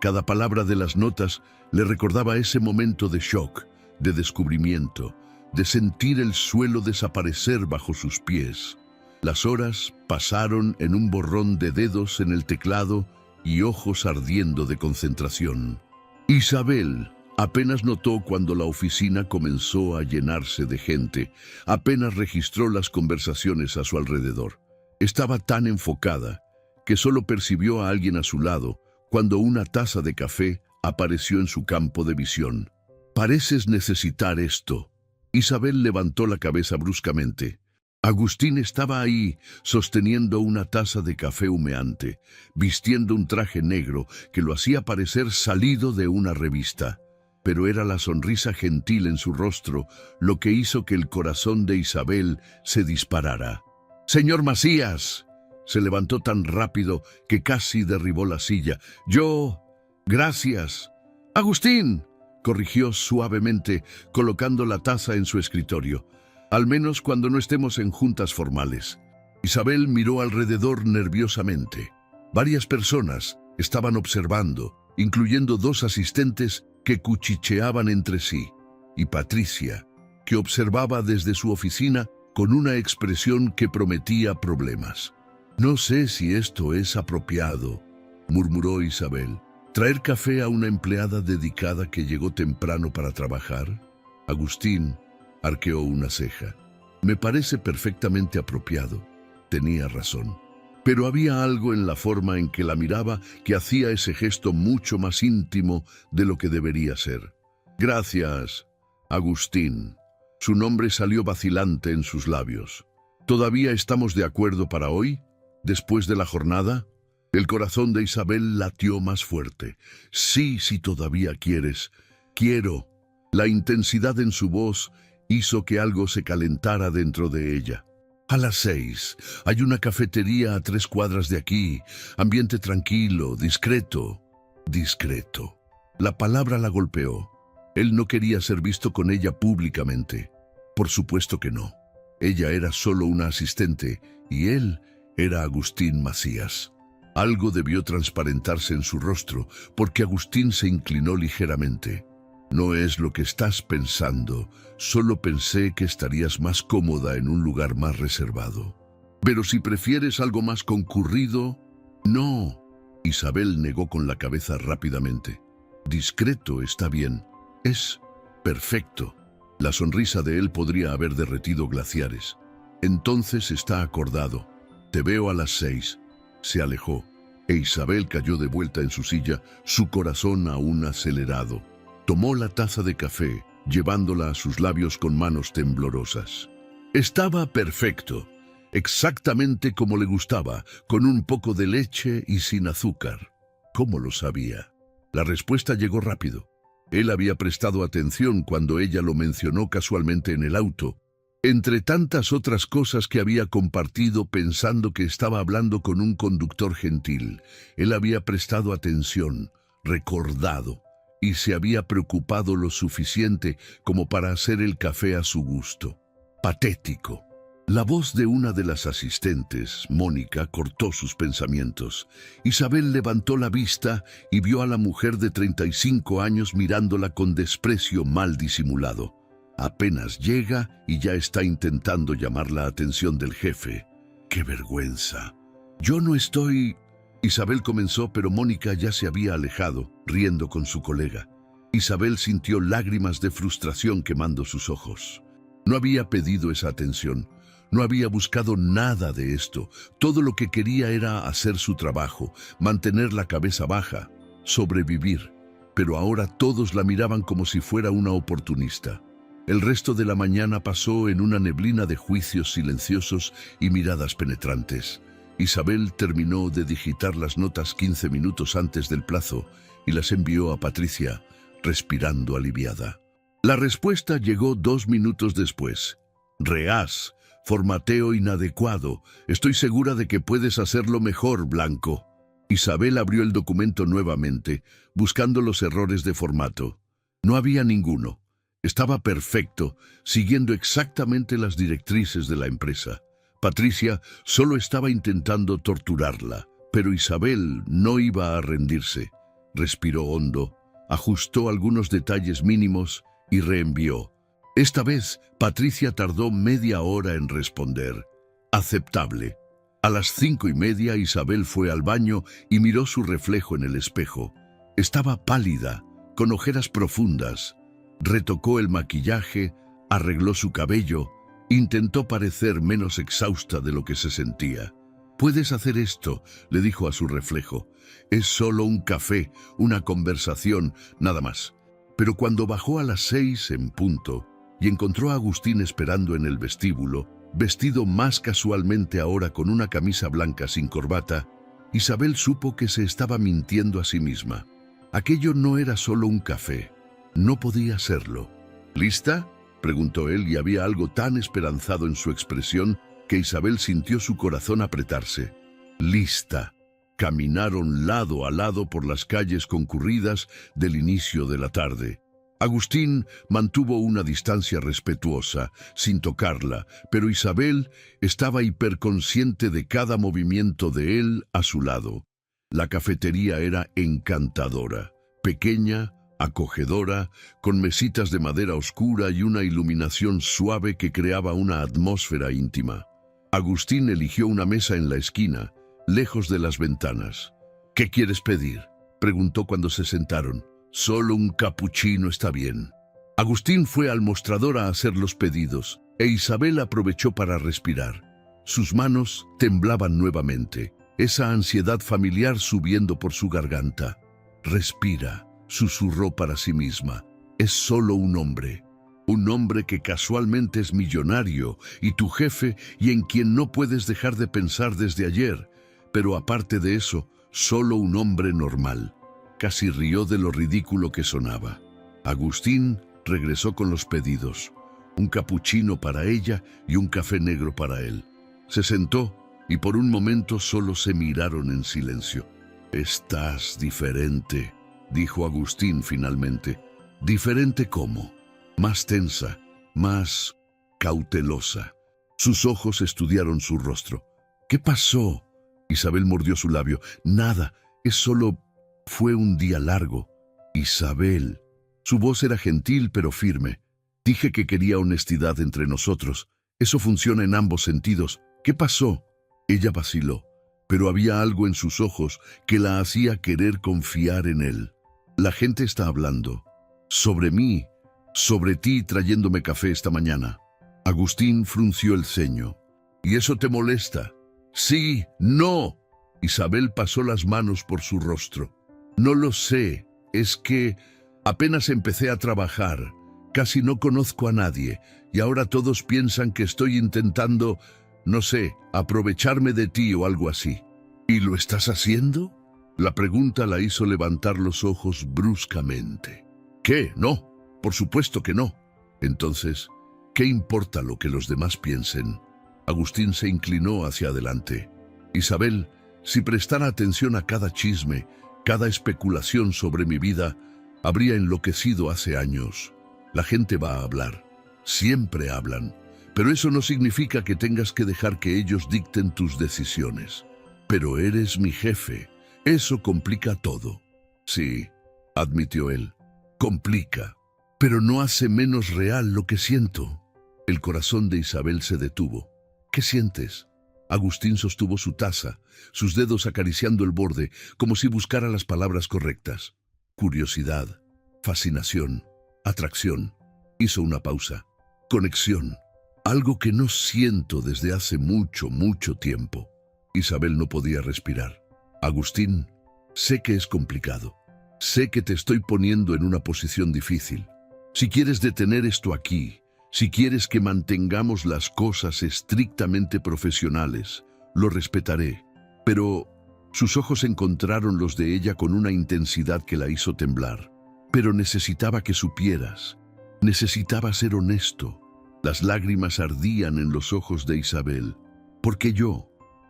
Cada palabra de las notas le recordaba ese momento de shock, de descubrimiento, de sentir el suelo desaparecer bajo sus pies. Las horas pasaron en un borrón de dedos en el teclado y ojos ardiendo de concentración. Isabel apenas notó cuando la oficina comenzó a llenarse de gente, apenas registró las conversaciones a su alrededor. Estaba tan enfocada que solo percibió a alguien a su lado cuando una taza de café apareció en su campo de visión. «Pareces necesitar esto». Isabel levantó la cabeza bruscamente. Agustín estaba ahí, sosteniendo una taza de café humeante, vistiendo un traje negro que lo hacía parecer salido de una revista. Pero era la sonrisa gentil en su rostro lo que hizo que el corazón de Isabel se disparara. «Señor Macías», se levantó tan rápido que casi derribó la silla. «Yo... gracias». «Agustín», corrigió suavemente, colocando la taza en su escritorio. «Al menos cuando no estemos en juntas formales». Isabel miró alrededor nerviosamente. Varias personas estaban observando, incluyendo 2 asistentes que cuchicheaban entre sí, y Patricia, que observaba desde su oficina con una expresión que prometía problemas. «No sé si esto es apropiado», murmuró Isabel. «¿Traer café a una empleada dedicada que llegó temprano para trabajar?» Agustín arqueó una ceja. «Me parece perfectamente apropiado». Tenía razón. Pero había algo en la forma en que la miraba que hacía ese gesto mucho más íntimo de lo que debería ser. «Gracias, Agustín». Su nombre salió vacilante en sus labios. «¿Todavía estamos de acuerdo para hoy? ¿Después de la jornada?» El corazón de Isabel latió más fuerte. «Sí, si todavía quieres. Quiero». La intensidad en su voz hizo que algo se calentara dentro de ella. «A las 6. Hay una cafetería a 3 cuadras de aquí. Ambiente tranquilo, discreto». Discreto. La palabra la golpeó. Él no quería ser visto con ella públicamente. Por supuesto que no. Ella era solo una asistente y él era Agustín Macías. Algo debió transparentarse en su rostro porque Agustín se inclinó ligeramente. «No es lo que estás pensando. Solo pensé que estarías más cómoda en un lugar más reservado. Pero si prefieres algo más concurrido...» «No». Isabel negó con la cabeza rápidamente. «Discreto está bien. Es perfecto». La sonrisa de él podría haber derretido glaciares. «Entonces está acordado. Te veo a las 6. Se alejó, e Isabel cayó de vuelta en su silla, su corazón aún acelerado. Tomó la taza de café, llevándola a sus labios con manos temblorosas. Estaba perfecto, exactamente como le gustaba, con un poco de leche y sin azúcar. ¿Cómo lo sabía? La respuesta llegó rápido. Él había prestado atención cuando ella lo mencionó casualmente en el auto, entre tantas otras cosas que había compartido pensando que estaba hablando con un conductor gentil. Él había prestado atención, recordado, y se había preocupado lo suficiente como para hacer el café a su gusto. Patético. La voz de una de las asistentes, Mónica, cortó sus pensamientos. Isabel levantó la vista y vio a la mujer de 35 años mirándola con desprecio mal disimulado. Apenas llega y ya está intentando llamar la atención del jefe. ¡Qué vergüenza! Yo no estoy... Isabel comenzó, pero Mónica ya se había alejado, riendo con su colega. Isabel sintió lágrimas de frustración quemando sus ojos. No había pedido esa atención. No había buscado nada de esto. Todo lo que quería era hacer su trabajo, mantener la cabeza baja, sobrevivir. Pero ahora todos la miraban como si fuera una oportunista. El resto de la mañana pasó en una neblina de juicios silenciosos y miradas penetrantes. Isabel terminó de digitar las notas 15 minutos antes del plazo y las envió a Patricia, respirando aliviada. La respuesta llegó 2 minutos después. «Reás, formateo inadecuado. Estoy segura de que puedes hacerlo mejor, Blanco». Isabel abrió el documento nuevamente, buscando los errores de formato. No había ninguno. Estaba perfecto, siguiendo exactamente las directrices de la empresa. Patricia solo estaba intentando torturarla, pero Isabel no iba a rendirse. Respiró hondo, ajustó algunos detalles mínimos y reenvió. Esta vez, Patricia tardó media hora en responder. Aceptable. A las 5:30, Isabel fue al baño y miró su reflejo en el espejo. Estaba pálida, con ojeras profundas. Retocó el maquillaje, arregló su cabello, intentó parecer menos exhausta de lo que se sentía. «Puedes hacer esto», le dijo a su reflejo. «Es solo un café, una conversación, nada más». Pero cuando bajó a las 6 en punto, y encontró a Agustín esperando en el vestíbulo, vestido más casualmente ahora con una camisa blanca sin corbata. Isabel supo que se estaba mintiendo a sí misma. Aquello no era solo un café. No podía serlo. ¿Lista?, preguntó él, y había algo tan esperanzado en su expresión que Isabel sintió su corazón apretarse. Lista. Caminaron lado a lado por las calles concurridas del inicio de la tarde. Agustín mantuvo una distancia respetuosa, sin tocarla, pero Isabel estaba hiperconsciente de cada movimiento de él a su lado. La cafetería era encantadora, pequeña, acogedora, con mesitas de madera oscura y una iluminación suave que creaba una atmósfera íntima. Agustín eligió una mesa en la esquina, lejos de las ventanas. «¿Qué quieres pedir?», preguntó cuando se sentaron. «Solo un capuchino está bien». Agustín fue al mostrador a hacer los pedidos, e Isabel aprovechó para respirar. Sus manos temblaban nuevamente, esa ansiedad familiar subiendo por su garganta. «Respira», susurró para sí misma. «Es solo un hombre que casualmente es millonario y tu jefe y en quien no puedes dejar de pensar desde ayer, pero aparte de eso, solo un hombre normal». Casi rió de lo ridículo que sonaba. Agustín regresó con los pedidos, un capuchino para ella y un café negro para él. Se sentó y por un momento solo se miraron en silencio. «Estás diferente», dijo Agustín finalmente. «¿Diferente cómo?». «Más tensa, más cautelosa». Sus ojos estudiaron su rostro. «¿Qué pasó?». Isabel mordió su labio. «Nada, es solo... fue un día largo». «Isabel». Su voz era gentil pero firme. «Dije que quería honestidad entre nosotros. Eso funciona en ambos sentidos. ¿Qué pasó?». Ella vaciló, pero había algo en sus ojos que la hacía querer confiar en él. «La gente está hablando. Sobre mí, sobre ti trayéndome café esta mañana». Agustín frunció el ceño. «¿Y eso te molesta?». «Sí, no». Isabel pasó las manos por su rostro. «No lo sé, es que apenas empecé a trabajar, casi no conozco a nadie, y ahora todos piensan que estoy intentando, no sé, aprovecharme de ti o algo así». «¿Y lo estás haciendo?». La pregunta la hizo levantar los ojos bruscamente. «¿Qué? No, por supuesto que no». «Entonces, ¿qué importa lo que los demás piensen?». Agustín se inclinó hacia adelante. «Isabel, si prestara atención a cada chisme, cada especulación sobre mi vida, habría enloquecido hace años. La gente va a hablar. Siempre hablan. Pero eso no significa que tengas que dejar que ellos dicten tus decisiones. Pero eres mi jefe. Eso complica todo». «Sí», admitió él, «complica. Pero no hace menos real lo que siento». El corazón de Isabel se detuvo. «¿Qué sientes?». Agustín sostuvo su taza, sus dedos acariciando el borde, como si buscara las palabras correctas. «Curiosidad, fascinación, atracción». Hizo una pausa. «Conexión. Algo que no siento desde hace mucho, mucho tiempo». Isabel no podía respirar. «Agustín, sé que es complicado. Sé que te estoy poniendo en una posición difícil. Si quieres detener esto aquí, si quieres que mantengamos las cosas estrictamente profesionales, lo respetaré». Pero sus ojos encontraron los de ella con una intensidad que la hizo temblar. «Pero necesitaba que supieras. Necesitaba ser honesto». Las lágrimas ardían en los ojos de Isabel. «Porque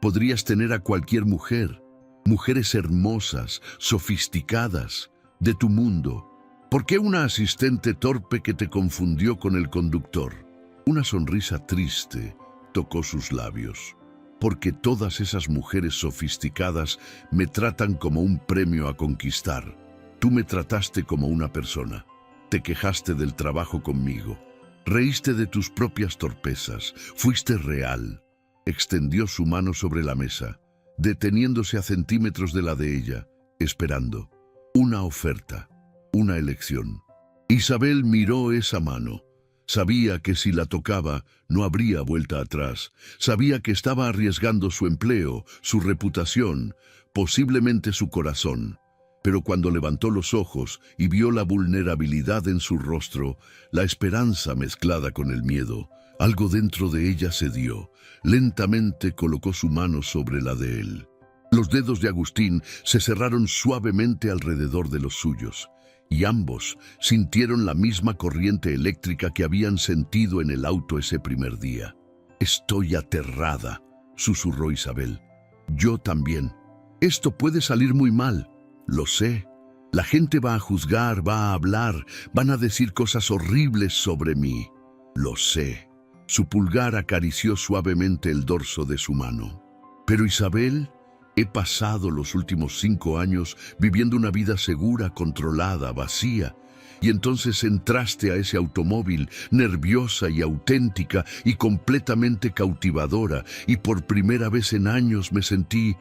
podrías tener a cualquier mujer, mujeres hermosas, sofisticadas, de tu mundo. ¿Por qué una asistente torpe que te confundió con el conductor?». Una sonrisa triste tocó sus labios. «Porque todas esas mujeres sofisticadas me tratan como un premio a conquistar. Tú me trataste como una persona. Te quejaste del trabajo conmigo. Reíste de tus propias torpezas. Fuiste real». Extendió su mano sobre la mesa, deteniéndose a centímetros de la de ella, esperando. Una oferta, una elección. Isabel miró esa mano. Sabía que si la tocaba no habría vuelta atrás. Sabía que estaba arriesgando su empleo, su reputación, posiblemente su corazón. Pero cuando levantó los ojos y vio la vulnerabilidad en su rostro, la esperanza mezclada con el miedo, algo dentro de ella cedió. Lentamente colocó su mano sobre la de él. Los dedos de Agustín se cerraron suavemente alrededor de los suyos, y ambos sintieron la misma corriente eléctrica que habían sentido en el auto ese primer día. «Estoy aterrada», susurró Isabel. «Yo también. Esto puede salir muy mal. Lo sé. La gente va a juzgar, va a hablar, van a decir cosas horribles sobre mí. Lo sé». Su pulgar acarició suavemente el dorso de su mano. «Pero Isabel, he pasado los últimos 5 años viviendo una vida segura, controlada, vacía. Y entonces entraste a ese automóvil, nerviosa y auténtica y completamente cautivadora, y por primera vez en años me sentí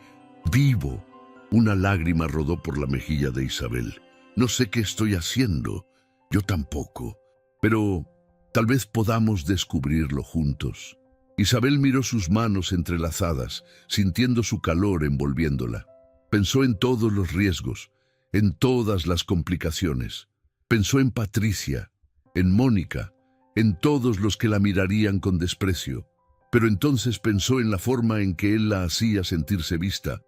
vivo». Una lágrima rodó por la mejilla de Isabel. «No sé qué estoy haciendo. Yo tampoco. Pero tal vez podamos descubrirlo juntos». Isabel miró sus manos entrelazadas, sintiendo su calor envolviéndola. Pensó en todos los riesgos, en todas las complicaciones. Pensó en Patricia, en Mónica, en todos los que la mirarían con desprecio. Pero entonces pensó en la forma en que él la hacía sentirse vista,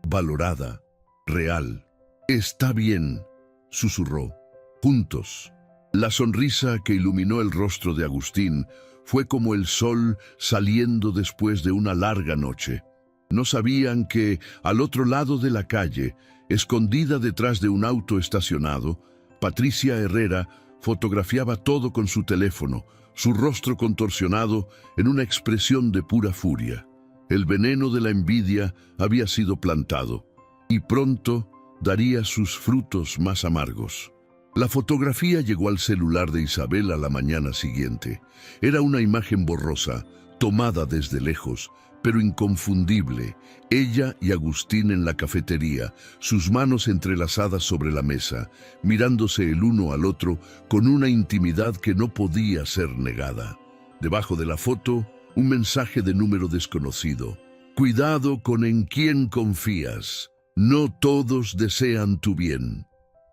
valorada, real. «Está bien», susurró. «Juntos». La sonrisa que iluminó el rostro de Agustín fue como el sol saliendo después de una larga noche. No sabían que, al otro lado de la calle, escondida detrás de un auto estacionado, Patricia Herrera fotografiaba todo con su teléfono, su rostro contorsionado en una expresión de pura furia. El veneno de la envidia había sido plantado, y pronto daría sus frutos más amargos. La fotografía llegó al celular de Isabel a la mañana siguiente. Era una imagen borrosa, tomada desde lejos, pero inconfundible. Ella y Agustín en la cafetería, sus manos entrelazadas sobre la mesa, mirándose el uno al otro con una intimidad que no podía ser negada. Debajo de la foto, un mensaje de número desconocido. «Cuidado con en quién confías. No todos desean tu bien».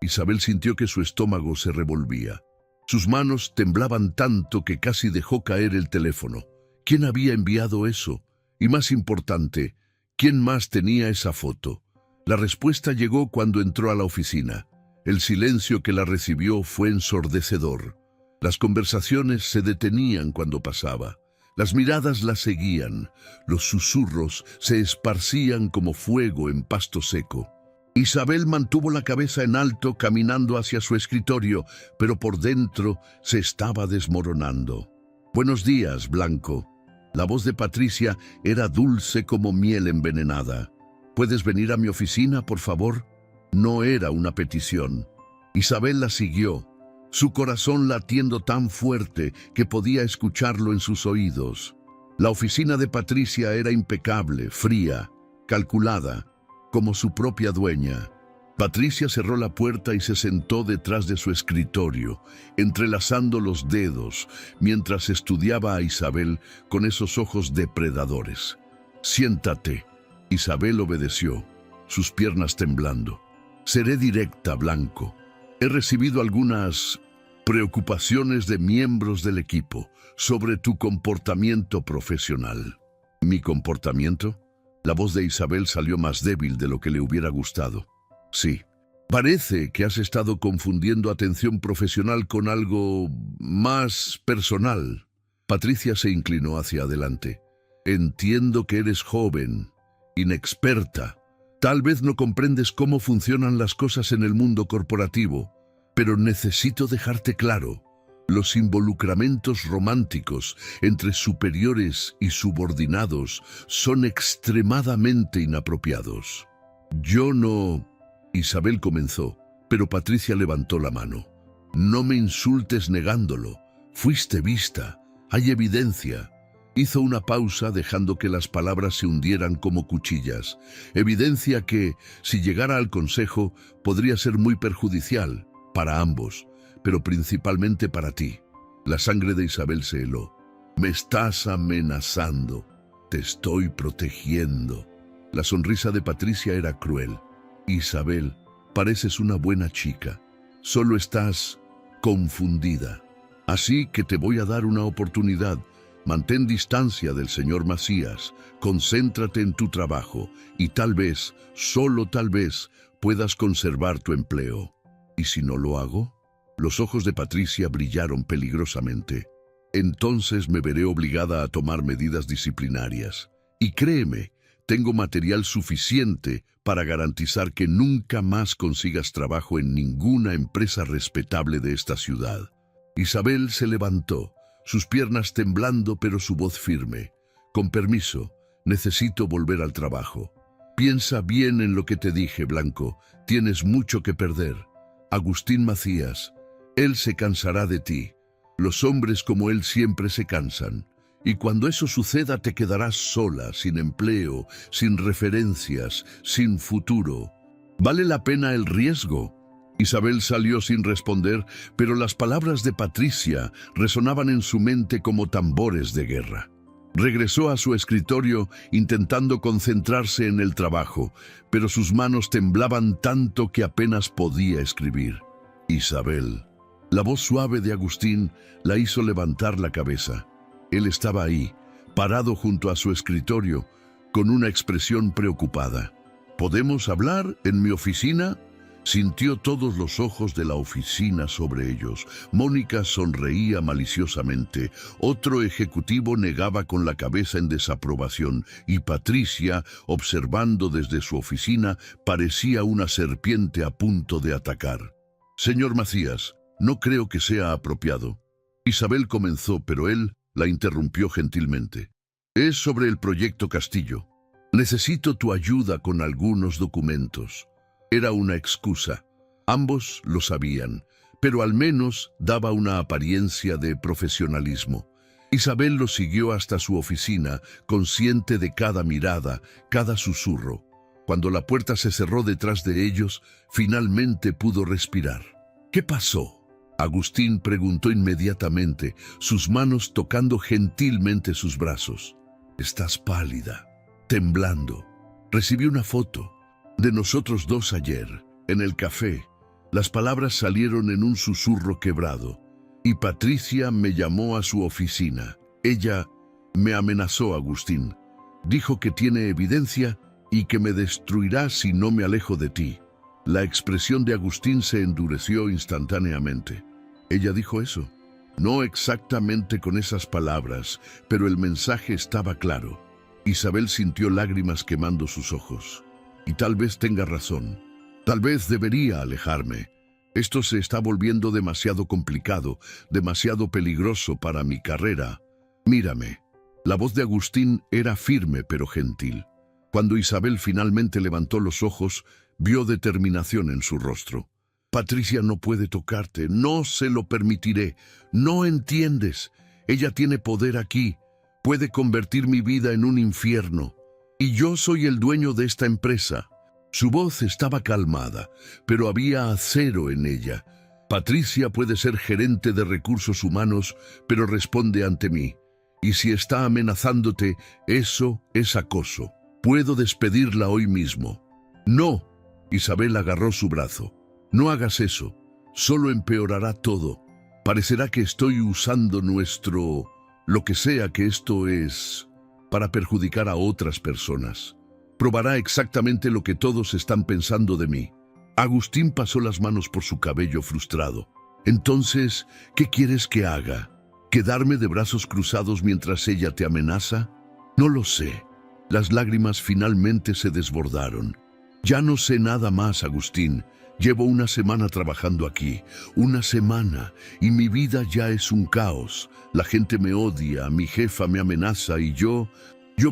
Isabel sintió que su estómago se revolvía. Sus manos temblaban tanto que casi dejó caer el teléfono. ¿Quién había enviado eso? Y más importante, ¿quién más tenía esa foto? La respuesta llegó cuando entró a la oficina. El silencio que la recibió fue ensordecedor. Las conversaciones se detenían cuando pasaba. Las miradas la seguían. Los susurros se esparcían como fuego en pasto seco. Isabel mantuvo la cabeza en alto caminando hacia su escritorio, pero por dentro se estaba desmoronando. «Buenos días, Blanco». La voz de Patricia era dulce como miel envenenada. «¿Puedes venir a mi oficina, por favor?» No era una petición. Isabel la siguió, su corazón latiendo tan fuerte que podía escucharlo en sus oídos. La oficina de Patricia era impecable, fría, calculada, como su propia dueña. Patricia cerró la puerta y se sentó detrás de su escritorio, entrelazando los dedos, mientras estudiaba a Isabel con esos ojos depredadores. «Siéntate». Isabel obedeció, sus piernas temblando. «Seré directa, Blanco. He recibido algunas preocupaciones de miembros del equipo sobre tu comportamiento profesional». «¿Mi comportamiento?». La voz de Isabel salió más débil de lo que le hubiera gustado. «Sí. Parece que has estado confundiendo atención profesional con algo más personal». Patricia se inclinó hacia adelante. «Entiendo que eres joven, inexperta. Tal vez no comprendes cómo funcionan las cosas en el mundo corporativo, pero necesito dejarte claro. Los involucramientos románticos entre superiores y subordinados son extremadamente inapropiados». «Yo no...» Isabel comenzó, pero Patricia levantó la mano. «No me insultes negándolo. Fuiste vista. Hay evidencia». Hizo una pausa dejando que las palabras se hundieran como cuchillas. Evidencia que, si llegara al consejo, podría ser muy perjudicial para ambos, pero principalmente para ti. La sangre de Isabel se heló. «Me estás amenazando. Te estoy protegiendo». La sonrisa de Patricia era cruel. «Isabel, pareces una buena chica. Solo estás confundida. Así que te voy a dar una oportunidad. Mantén distancia del señor Macías, concéntrate en tu trabajo y tal vez, solo tal vez, puedas conservar tu empleo. ¿Y si no lo hago? Los ojos de Patricia brillaron peligrosamente. Entonces me veré obligada a tomar medidas disciplinarias. Y créeme, tengo material suficiente para garantizar que nunca más consigas trabajo en ninguna empresa respetable de esta ciudad. Isabel se levantó, sus piernas temblando pero su voz firme. Con permiso, necesito volver al trabajo. Piensa bien en lo que te dije, Blanco. Tienes mucho que perder. Agustín Macías, él se cansará de ti. Los hombres como él siempre se cansan. Y cuando eso suceda te quedarás sola, sin empleo, sin referencias, sin futuro. ¿Vale la pena el riesgo? Isabel salió sin responder, pero las palabras de Patricia resonaban en su mente como tambores de guerra. Regresó a su escritorio intentando concentrarse en el trabajo, pero sus manos temblaban tanto que apenas podía escribir. Isabel. La voz suave de Agustín la hizo levantar la cabeza. Él estaba ahí, parado junto a su escritorio, con una expresión preocupada. ¿Podemos hablar en mi oficina? Sintió todos los ojos de la oficina sobre ellos. Mónica sonreía maliciosamente. Otro ejecutivo negaba con la cabeza en desaprobación y Patricia, observando desde su oficina, parecía una serpiente a punto de atacar. Señor Macías, no creo que sea apropiado. Isabel comenzó, pero él la interrumpió gentilmente. Es sobre el proyecto Castillo. Necesito tu ayuda con algunos documentos. Era una excusa. Ambos lo sabían, pero al menos daba una apariencia de profesionalismo. Isabel lo siguió hasta su oficina, consciente de cada mirada, cada susurro. Cuando la puerta se cerró detrás de ellos, finalmente pudo respirar. ¿Qué pasó? Agustín preguntó inmediatamente, sus manos tocando gentilmente sus brazos. Estás pálida, temblando. Recibí una foto de nosotros dos ayer, en el café. Las palabras salieron en un susurro quebrado. Y Patricia me llamó a su oficina. Ella me amenazó, Agustín. Dijo que tiene evidencia y que me destruirá si no me alejo de ti. La expresión de Agustín se endureció instantáneamente. Ella dijo eso. No exactamente con esas palabras, pero el mensaje estaba claro. Isabel sintió lágrimas quemando sus ojos. Y tal vez tenga razón. Tal vez debería alejarme. Esto se está volviendo demasiado complicado, demasiado peligroso para mi carrera. Mírame. La voz de Agustín era firme pero gentil. Cuando Isabel finalmente levantó los ojos, vio determinación en su rostro. Patricia no puede tocarte, no se lo permitiré. No entiendes. Ella tiene poder aquí. Puede convertir mi vida en un infierno. Y yo soy el dueño de esta empresa. Su voz estaba calmada, pero había acero en ella. Patricia puede ser gerente de recursos humanos, pero responde ante mí. Y si está amenazándote, eso es acoso. Puedo despedirla hoy mismo. No. Isabel agarró su brazo. No hagas eso. Solo empeorará todo. Parecerá que estoy usando lo que sea que esto es, para perjudicar a otras personas. Probará exactamente lo que todos están pensando de mí. Agustín pasó las manos por su cabello frustrado. Entonces, ¿qué quieres que haga? ¿Quedarme de brazos cruzados mientras ella te amenaza? No lo sé. Las lágrimas finalmente se desbordaron. Ya no sé nada más, Agustín. Llevo una semana trabajando aquí, una semana, y mi vida ya es un caos. La gente me odia, mi jefa me amenaza y yo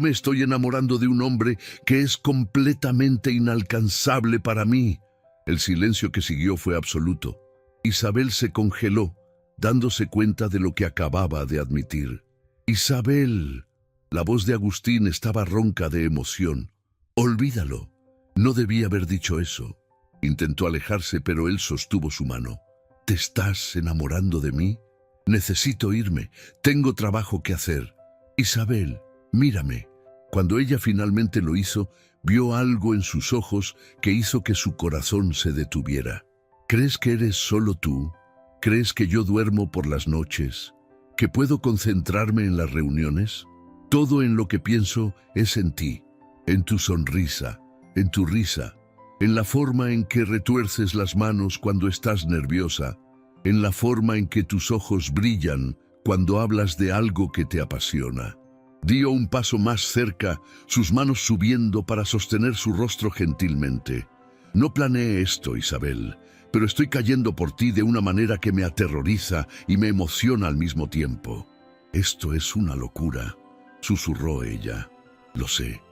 me estoy enamorando de un hombre que es completamente inalcanzable para mí. El silencio que siguió fue absoluto. Isabel se congeló, dándose cuenta de lo que acababa de admitir. Isabel. La voz de Agustín estaba ronca de emoción. Olvídalo. No debía haber dicho eso. Intentó alejarse, pero él sostuvo su mano. ¿Te estás enamorando de mí? Necesito irme. Tengo trabajo que hacer. Isabel, mírame. Cuando ella finalmente lo hizo, Vio algo en sus ojos que hizo que su corazón se detuviera. ¿Crees que eres solo tú? ¿Crees que yo duermo por las noches? ¿Que puedo concentrarme en las reuniones? Todo en lo que pienso es en ti, en tu sonrisa, en tu risa, en la forma en que retuerces las manos cuando estás nerviosa, en la forma en que tus ojos brillan cuando hablas de algo que te apasiona. Dio un paso más cerca, sus manos subiendo para sostener su rostro gentilmente. No planeé esto, Isabel, pero estoy cayendo por ti de una manera que me aterroriza y me emociona al mismo tiempo. Esto es una locura, susurró ella. Lo sé,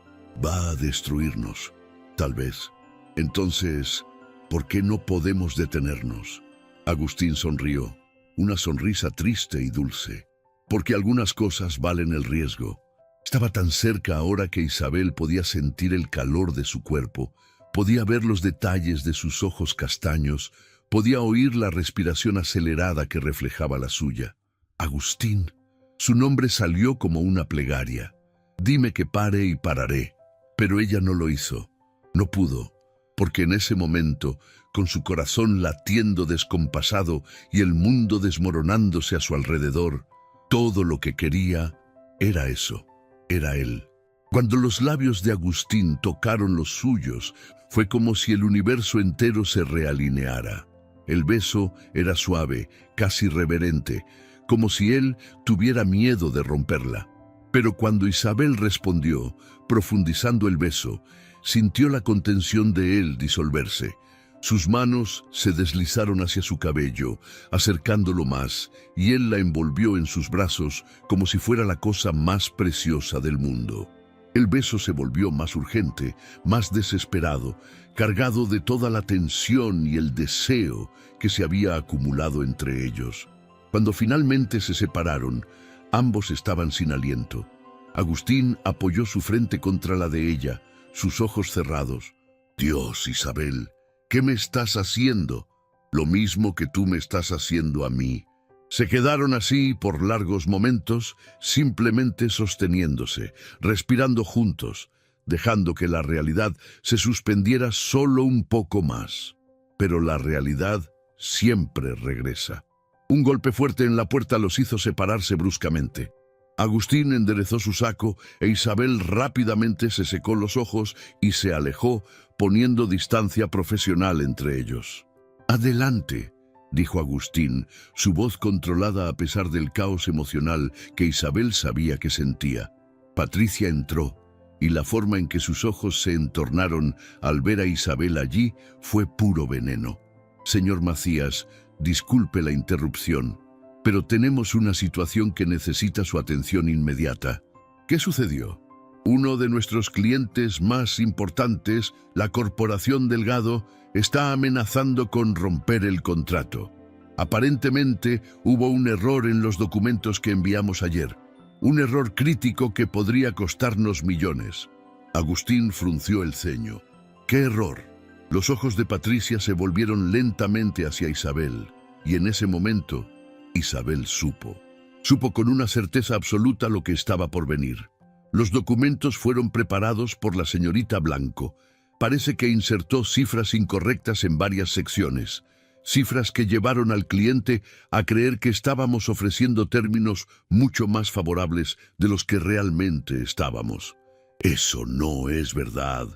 va a destruirnos, tal vez. Entonces, ¿por qué no podemos detenernos? Agustín sonrió, una sonrisa triste y dulce. Porque algunas cosas valen el riesgo. Estaba tan cerca ahora que Isabel podía sentir el calor de su cuerpo, podía ver los detalles de sus ojos castaños, podía oír la respiración acelerada que reflejaba la suya. Agustín. Su nombre salió como una plegaria. Dime que pare y pararé. Pero ella no lo hizo. No pudo, porque en ese momento, con su corazón latiendo descompasado y el mundo desmoronándose a su alrededor, todo lo que quería era eso, era él. Cuando los labios de Agustín tocaron los suyos, fue como si el universo entero se realineara. El beso era suave, casi reverente, como si él tuviera miedo de romperla. Pero cuando Isabel respondió, profundizando el beso, sintió la contención de él disolverse. Sus manos se deslizaron hacia su cabello, acercándolo más, y él la envolvió en sus brazos como si fuera la cosa más preciosa del mundo. El beso se volvió más urgente, más desesperado, cargado de toda la tensión y el deseo que se había acumulado entre ellos. Cuando finalmente se separaron, ambos estaban sin aliento. Agustín apoyó su frente contra la de ella, sus ojos cerrados. Dios, Isabel, ¿qué me estás haciendo? Lo mismo que tú me estás haciendo a mí. Se quedaron así por largos momentos, simplemente sosteniéndose, respirando juntos, dejando que la realidad se suspendiera solo un poco más. Pero la realidad siempre regresa. Un golpe fuerte en la puerta los hizo separarse bruscamente. Agustín enderezó su saco e Isabel rápidamente se secó los ojos y se alejó, poniendo distancia profesional entre ellos. «Adelante», dijo Agustín, su voz controlada a pesar del caos emocional que Isabel sabía que sentía. Patricia entró, y la forma en que sus ojos se entornaron al ver a Isabel allí fue puro veneno. «Señor Macías, disculpe la interrupción, pero tenemos una situación que necesita su atención inmediata». «¿Qué sucedió?» «Uno de nuestros clientes más importantes, la Corporación Delgado, está amenazando con romper el contrato. Aparentemente hubo un error en los documentos que enviamos ayer. Un error crítico que podría costarnos millones». Agustín frunció el ceño. «¿Qué error?». Los ojos de Patricia se volvieron lentamente hacia Isabel, y en ese momento, Isabel supo. Supo con una certeza absoluta lo que estaba por venir. Los documentos fueron preparados por la señorita Blanco. Parece que insertó cifras incorrectas en varias secciones, cifras que llevaron al cliente a creer que estábamos ofreciendo términos mucho más favorables de los que realmente estábamos. «Eso no es verdad».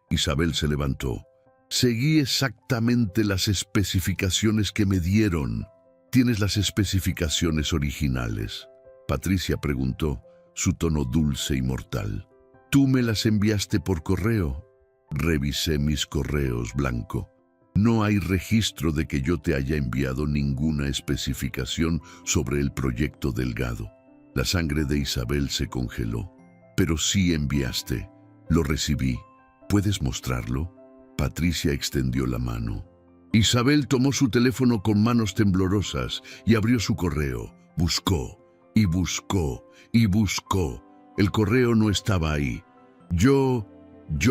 Isabel se levantó. «Seguí exactamente las especificaciones que me dieron». «¿Tienes las especificaciones originales?», Patricia preguntó, su tono dulce y mortal. «¿Tú me las enviaste por correo?». «Revisé mis correos, Blanco. No hay registro de que yo te haya enviado ninguna especificación sobre el proyecto Delgado». La sangre de Isabel se congeló. «Pero sí enviaste. Lo recibí. ¿Puedes mostrarlo?». Patricia extendió la mano. Isabel tomó su teléfono con manos temblorosas y abrió su correo. Buscó, y buscó, y buscó. El correo no estaba ahí. Yo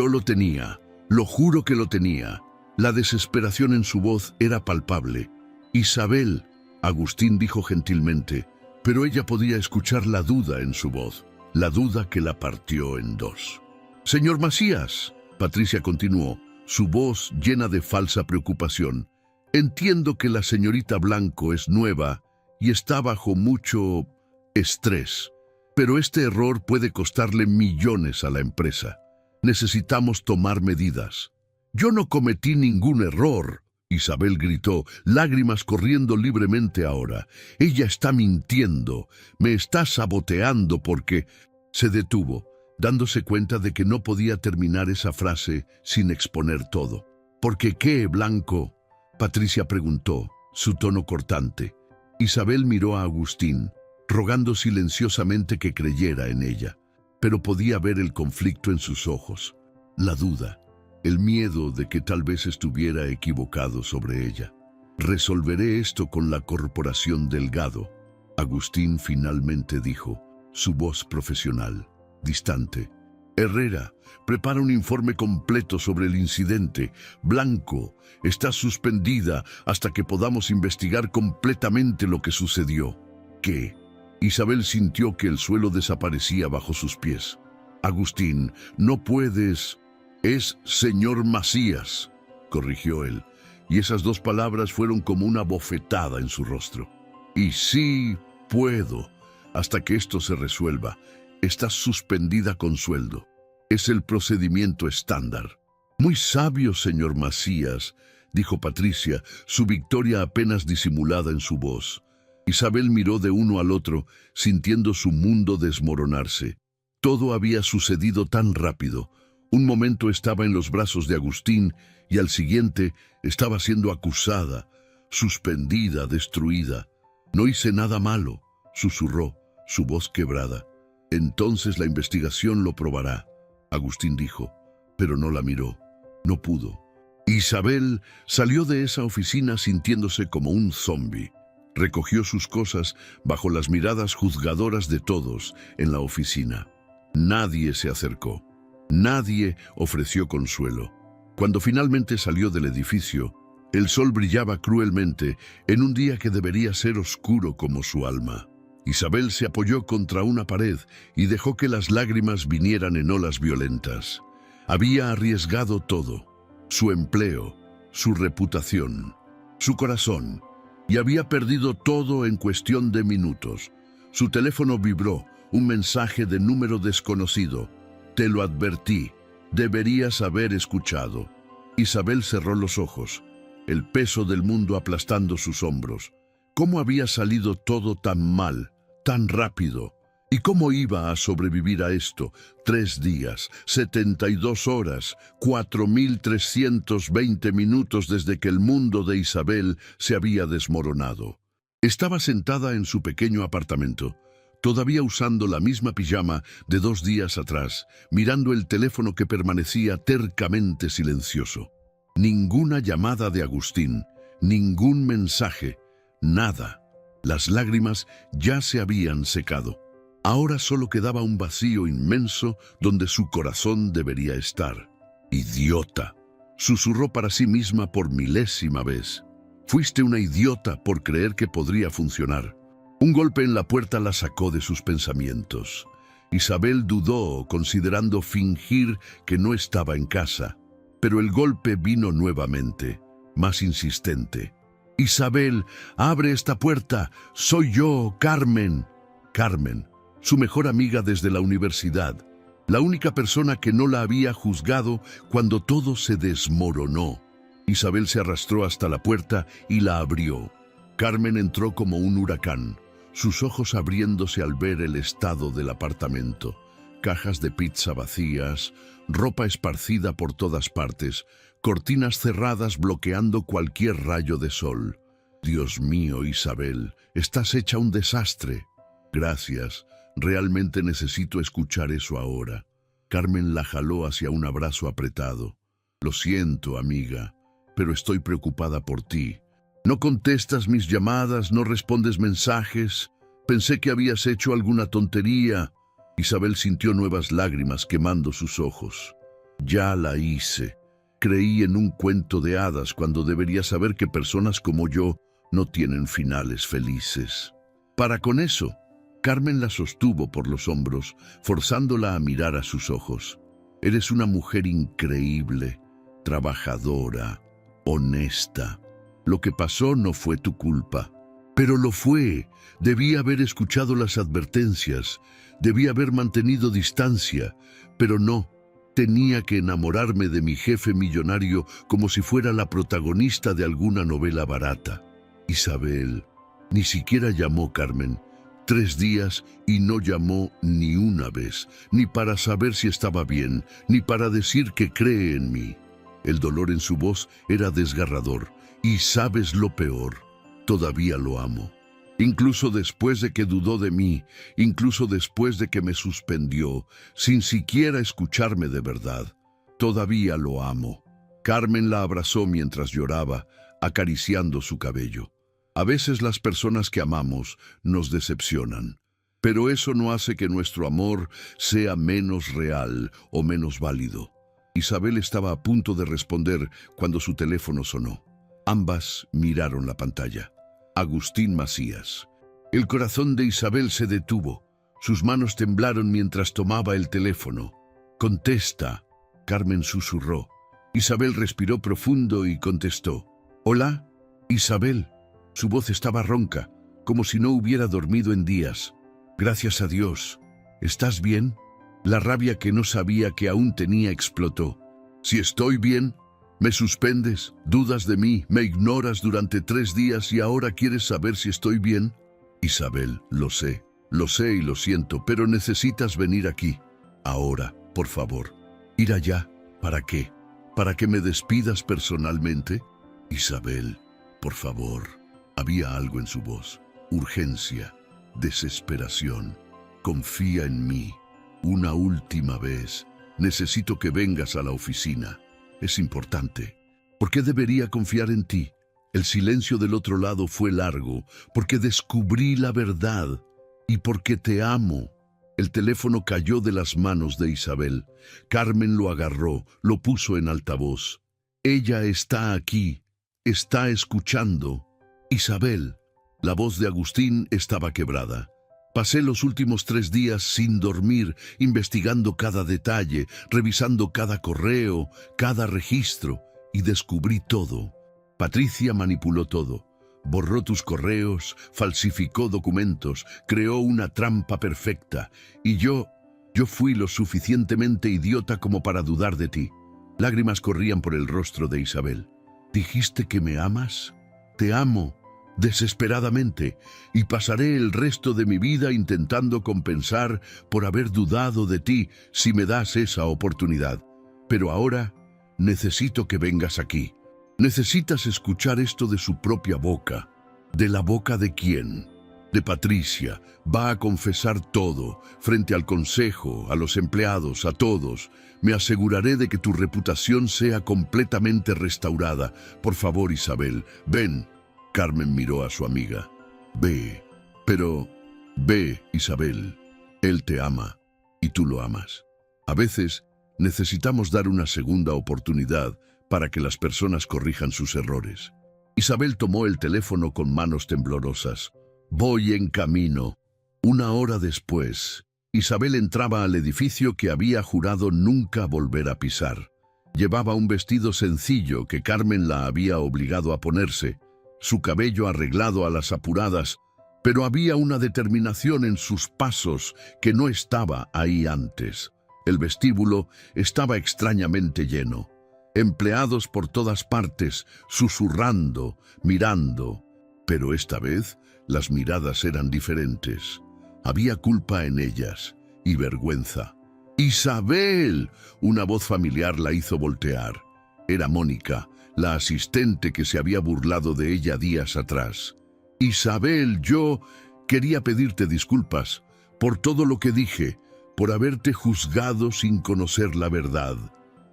lo tenía. Lo juro que lo tenía». La desesperación en su voz era palpable. «Isabel», Agustín dijo gentilmente, pero ella podía escuchar la duda en su voz, la duda que la partió en dos. «Señor Macías», Patricia continuó, su voz llena de falsa preocupación. Entiendo que la señorita Blanco es nueva y está bajo mucho estrés, pero este error puede costarle millones a la empresa. Necesitamos tomar medidas. Yo no cometí ningún error, Isabel gritó, lágrimas corriendo libremente ahora. Ella está mintiendo, me está saboteando porque... Se detuvo, dándose cuenta de que no podía terminar esa frase sin exponer todo. ¿Por qué qué, Blanco? Patricia preguntó, su tono cortante. Isabel miró a Agustín, rogando silenciosamente que creyera en ella, pero podía ver el conflicto en sus ojos, la duda, el miedo de que tal vez estuviera equivocado sobre ella. Resolveré esto con la corporación Delgado, Agustín finalmente dijo, su voz profesional, distante. Herrera, prepara un informe completo sobre el incidente. Blanco está suspendida hasta que podamos investigar completamente lo que sucedió. ¿Qué? Isabel sintió que el suelo desaparecía bajo sus pies. Agustín, no puedes... Es señor Macías, corrigió él, y esas dos palabras fueron como una bofetada en su rostro. Y sí puedo, hasta que esto se resuelva. Estás suspendida con sueldo. Es el procedimiento estándar. Muy sabio, señor Macías, dijo Patricia, su victoria apenas disimulada en su voz. Isabel miró de uno al otro, sintiendo su mundo desmoronarse. Todo había sucedido tan rápido. Un momento estaba en los brazos de Agustín y al siguiente estaba siendo acusada, suspendida, destruida. No hice nada malo, susurró, su voz quebrada. Entonces la investigación lo probará, Agustín dijo, pero no la miró. No pudo. Isabel salió de esa oficina sintiéndose como un zombi. Recogió sus cosas bajo las miradas juzgadoras de todos en la oficina. Nadie se acercó. Nadie ofreció consuelo. Cuando finalmente salió del edificio, el sol brillaba cruelmente en un día que debería ser oscuro como su alma. Isabel se apoyó contra una pared y dejó que las lágrimas vinieran en olas violentas. Había arriesgado todo, su empleo, su reputación, su corazón, y había perdido todo en cuestión de minutos. Su teléfono vibró, un mensaje de número desconocido. Te lo advertí, deberías haber escuchado. Isabel cerró los ojos, el peso del mundo aplastando sus hombros. ¿Cómo había salido todo tan mal? Tan rápido. ¿Y cómo iba a sobrevivir a esto? 3 días, 72 horas, 4.320 minutos desde que el mundo de Isabel se había desmoronado. Estaba sentada en su pequeño apartamento, todavía usando la misma pijama de 2 días atrás, mirando el teléfono que permanecía tercamente silencioso. Ninguna llamada de Agustín, ningún mensaje, nada. Las lágrimas ya se habían secado. Ahora solo quedaba un vacío inmenso donde su corazón debería estar. «Idiota», susurró para sí misma por milésima vez. «Fuiste una idiota por creer que podría funcionar». Un golpe en la puerta la sacó de sus pensamientos. Isabel dudó, considerando fingir que no estaba en casa. Pero el golpe vino nuevamente, más insistente. «Isabel, abre esta puerta. Soy yo, Carmen». Carmen, su mejor amiga desde la universidad. La única persona que no la había juzgado cuando todo se desmoronó. Isabel se arrastró hasta la puerta y la abrió. Carmen entró como un huracán, sus ojos abriéndose al ver el estado del apartamento. Cajas de pizza vacías, ropa esparcida por todas partes, cortinas cerradas bloqueando cualquier rayo de sol. «Dios mío, Isabel, estás hecha un desastre». «Gracias, realmente necesito escuchar eso ahora». Carmen la jaló hacia un abrazo apretado. «Lo siento, amiga, pero estoy preocupada por ti. No contestas mis llamadas, no respondes mensajes. Pensé que habías hecho alguna tontería». Isabel sintió nuevas lágrimas quemando sus ojos. «Ya la hice. Creí en un cuento de hadas cuando debería saber que personas como yo no tienen finales felices». «Para con eso». Carmen la sostuvo por los hombros, forzándola a mirar a sus ojos. Eres una mujer increíble, trabajadora, honesta. Lo que pasó no fue tu culpa, pero lo fue. Debí haber escuchado las advertencias, debí haber mantenido distancia, pero no. Tenía que enamorarme de mi jefe millonario como si fuera la protagonista de alguna novela barata. Isabel, ni siquiera llamó Carmen. 3 días y no llamó ni una vez, ni para saber si estaba bien, ni para decir que cree en mí. El dolor en su voz era desgarrador. Y sabes lo peor, todavía lo amo. Incluso después de que dudó de mí, incluso después de que me suspendió, sin siquiera escucharme de verdad, todavía lo amo. Carmen la abrazó mientras lloraba, acariciando su cabello. A veces las personas que amamos nos decepcionan, pero eso no hace que nuestro amor sea menos real o menos válido. Isabel estaba a punto de responder cuando su teléfono sonó. Ambas miraron la pantalla. Agustín Macías. El corazón de Isabel se detuvo. Sus manos temblaron mientras tomaba el teléfono. «Contesta», Carmen susurró. Isabel respiró profundo y contestó. «Hola, Isabel». Su voz estaba ronca, como si no hubiera dormido en días. «Gracias a Dios. ¿Estás bien?» La rabia que no sabía que aún tenía explotó. «Si estoy bien, me suspendes, dudas de mí, me ignoras durante 3 días y ahora quieres saber si estoy bien». «Isabel, lo sé y lo siento, pero necesitas venir aquí. Ahora, por favor. ¿Ir allá? ¿Para qué? ¿Para que me despidas personalmente?» «Isabel, por favor». Había algo en su voz. Urgencia, desesperación. «Confía en mí. Una última vez. Necesito que vengas a la oficina. Es importante». «¿Por qué debería confiar en ti?» El silencio del otro lado fue largo, porque descubrí la verdad y porque te amo. El teléfono cayó de las manos de Isabel. Carmen lo agarró, lo puso en altavoz. «Ella está aquí, está escuchando». «Isabel». La voz de Agustín estaba quebrada. «Pasé los últimos 3 días sin dormir, investigando cada detalle, revisando cada correo, cada registro, y descubrí todo. Patricia manipuló todo. Borró tus correos, falsificó documentos, creó una trampa perfecta, y yo fui lo suficientemente idiota como para dudar de ti». Lágrimas corrían por el rostro de Isabel. «¿Dijiste que me amas?» «Te amo, desesperadamente, y pasaré el resto de mi vida intentando compensar por haber dudado de ti si me das esa oportunidad. Pero ahora necesito que vengas aquí. Necesitas escuchar esto de su propia boca». ¿De la boca de quién? De Patricia. Va a confesar todo, frente al consejo, a los empleados, a todos. Me aseguraré de que tu reputación sea completamente restaurada. Por favor, Isabel, ven». Carmen miró a su amiga. «Ve, pero ve, Isabel. Él te ama y tú lo amas. A veces necesitamos dar una segunda oportunidad para que las personas corrijan sus errores». Isabel tomó el teléfono con manos temblorosas. «Voy en camino». 1 hora después, Isabel entraba al edificio que había jurado nunca volver a pisar. Llevaba un vestido sencillo que Carmen la había obligado a ponerse, su cabello arreglado a las apuradas, pero había una determinación en sus pasos que no estaba ahí antes. El vestíbulo estaba extrañamente lleno. Empleados por todas partes, susurrando, mirando. Pero esta vez las miradas eran diferentes. Había culpa en ellas y vergüenza. «¡Isabel!». Una voz familiar la hizo voltear. Era Mónica, la asistente que se había burlado de ella días atrás. «Isabel, yo quería pedirte disculpas por todo lo que dije, por haberte juzgado sin conocer la verdad».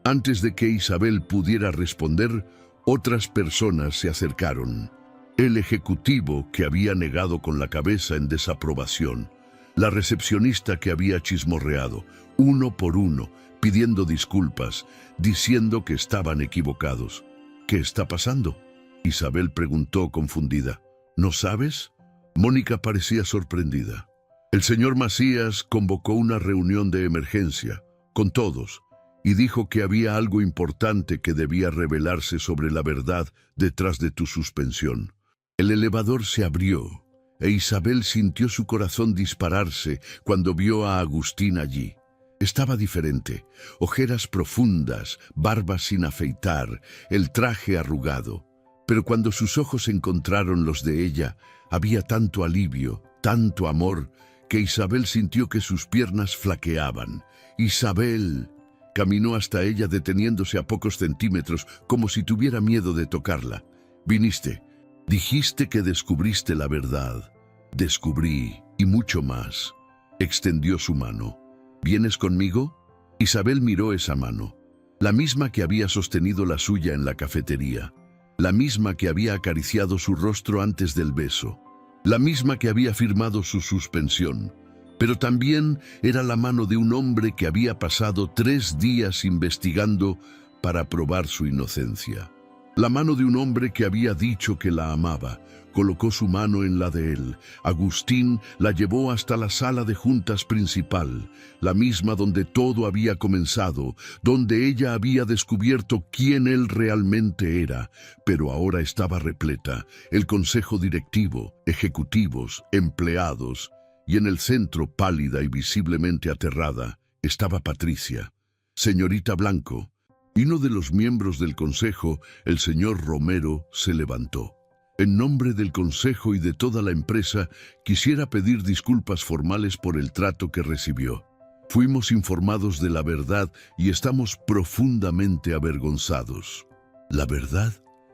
Antes de que Isabel pudiera responder, otras personas se acercaron. El ejecutivo que había negado con la cabeza en desaprobación, la recepcionista que había chismorreado, uno por uno, pidiendo disculpas, diciendo que estaban equivocados. «¿Qué está pasando?». Isabel preguntó confundida. «¿No sabes?». Mónica parecía sorprendida. «El señor Macías convocó una reunión de emergencia, con todos, y dijo que había algo importante que debía revelarse sobre la verdad detrás de tu suspensión. El elevador se abrió, e Isabel sintió su corazón dispararse cuando vio a Agustín allí. Estaba diferente, ojeras profundas, barba sin afeitar, el traje arrugado. Pero cuando sus ojos encontraron los de ella, había tanto alivio, tanto amor, que Isabel sintió que sus piernas flaqueaban. «Isabel». Caminó hasta ella deteniéndose a pocos centímetros, como si tuviera miedo de tocarla. «Viniste. Dijiste que descubriste la verdad». «Descubrí, y mucho más». Extendió su mano. «¿Vienes conmigo?» Isabel miró esa mano, la misma que había sostenido la suya en la cafetería, la misma que había acariciado su rostro antes del beso, la misma que había firmado su suspensión. Pero también era la mano de un hombre que había pasado 3 días investigando para probar su inocencia. La mano de un hombre que había dicho que la amaba. Colocó su mano en la de él. Agustín la llevó hasta la sala de juntas principal, la misma donde todo había comenzado, donde ella había descubierto quién él realmente era, pero ahora estaba repleta. El consejo directivo, ejecutivos, empleados, y en el centro, pálida y visiblemente aterrada, estaba Patricia, señorita Blanco. Y uno de los miembros del consejo, el señor Romero, se levantó. En nombre del consejo y de toda la empresa, quisiera pedir disculpas formales por el trato que recibió. Fuimos informados de la verdad y estamos profundamente avergonzados. ¿La verdad?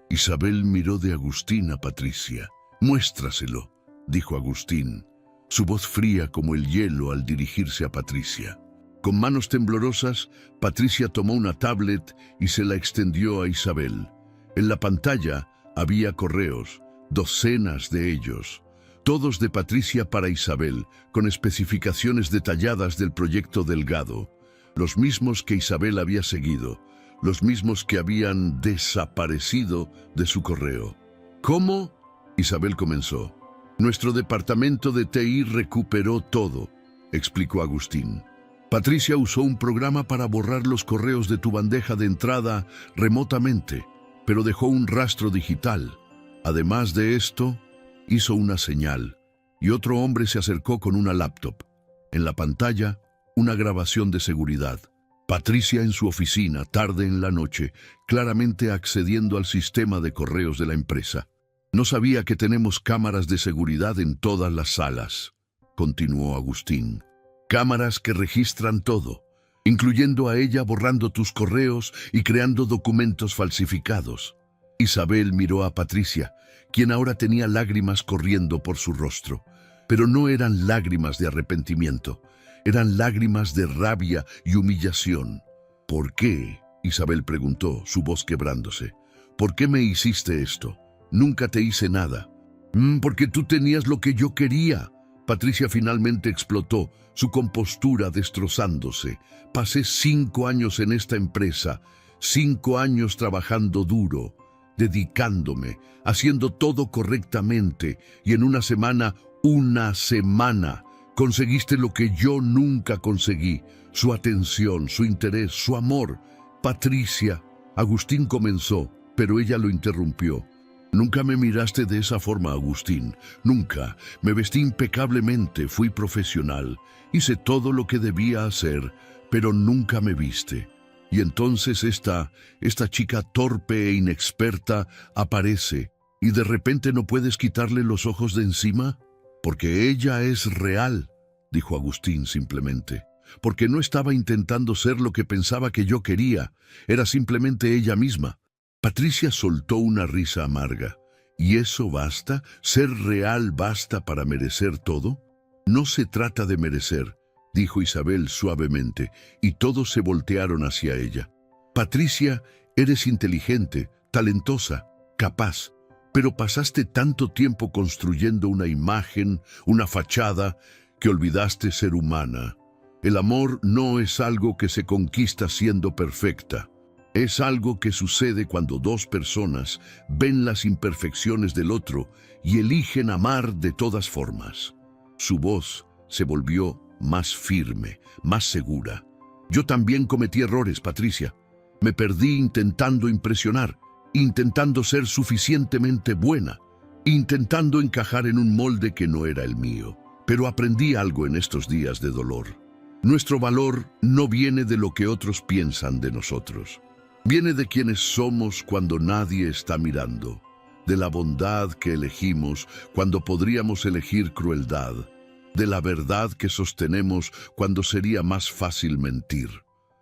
Isabel miró de Agustín a Patricia. «Muéstraselo», dijo Agustín, su voz fría como el hielo al dirigirse a Patricia. Con manos temblorosas, Patricia tomó una tablet y se la extendió a Isabel. En la pantalla había correos, docenas de ellos, todos de Patricia para Isabel, con especificaciones detalladas del proyecto Delgado, los mismos que Isabel había seguido, los mismos que habían desaparecido de su correo. «¿Cómo?» Isabel comenzó. «Nuestro departamento de TI recuperó todo», explicó Agustín. «Patricia usó un programa para borrar los correos de tu bandeja de entrada remotamente, pero dejó un rastro digital. Además de esto, hizo una señal, y otro hombre se acercó con una laptop. En la pantalla, una grabación de seguridad. Patricia en su oficina, tarde en la noche, claramente accediendo al sistema de correos de la empresa. No sabía que tenemos cámaras de seguridad en todas las salas», continuó Agustín. «Cámaras que registran todo, incluyendo a ella borrando tus correos y creando documentos falsificados». Isabel miró a Patricia, quien ahora tenía lágrimas corriendo por su rostro. Pero no eran lágrimas de arrepentimiento, eran lágrimas de rabia y humillación. «¿Por qué?», Isabel preguntó, su voz quebrándose. «¿Por qué me hiciste esto? Nunca te hice nada». «Porque tú tenías lo que yo quería». Patricia finalmente explotó, su compostura destrozándose. «Pasé 5 años en esta empresa, 5 años trabajando duro, dedicándome, haciendo todo correctamente, y en una semana, conseguiste lo que yo nunca conseguí, su atención, su interés, su amor». «Patricia», Agustín comenzó, pero ella lo interrumpió. «Nunca me miraste de esa forma, Agustín. Nunca. Me vestí impecablemente, fui profesional. Hice todo lo que debía hacer, pero nunca me viste. Y entonces esta chica torpe e inexperta aparece, y de repente no puedes quitarle los ojos de encima». «Porque ella es real», dijo Agustín simplemente. «Porque no estaba intentando ser lo que pensaba que yo quería. Era simplemente ella misma». Patricia soltó una risa amarga. «¿Y eso basta? ¿Ser real basta para merecer todo?» «No se trata de merecer», dijo Isabel suavemente, y todos se voltearon hacia ella. «Patricia, eres inteligente, talentosa, capaz, pero pasaste tanto tiempo construyendo una imagen, una fachada, que olvidaste ser humana. El amor no es algo que se conquista siendo perfecta. Es algo que sucede cuando 2 personas ven las imperfecciones del otro y eligen amar de todas formas». Su voz se volvió más firme, más segura. Yo también cometí errores, Patricia. Me perdí intentando impresionar, intentando ser suficientemente buena, intentando encajar en un molde que no era el mío. Pero aprendí algo en estos días de dolor. Nuestro valor no viene de lo que otros piensan de nosotros. Viene de quienes somos cuando nadie está mirando, de la bondad que elegimos cuando podríamos elegir crueldad, de la verdad que sostenemos cuando sería más fácil mentir.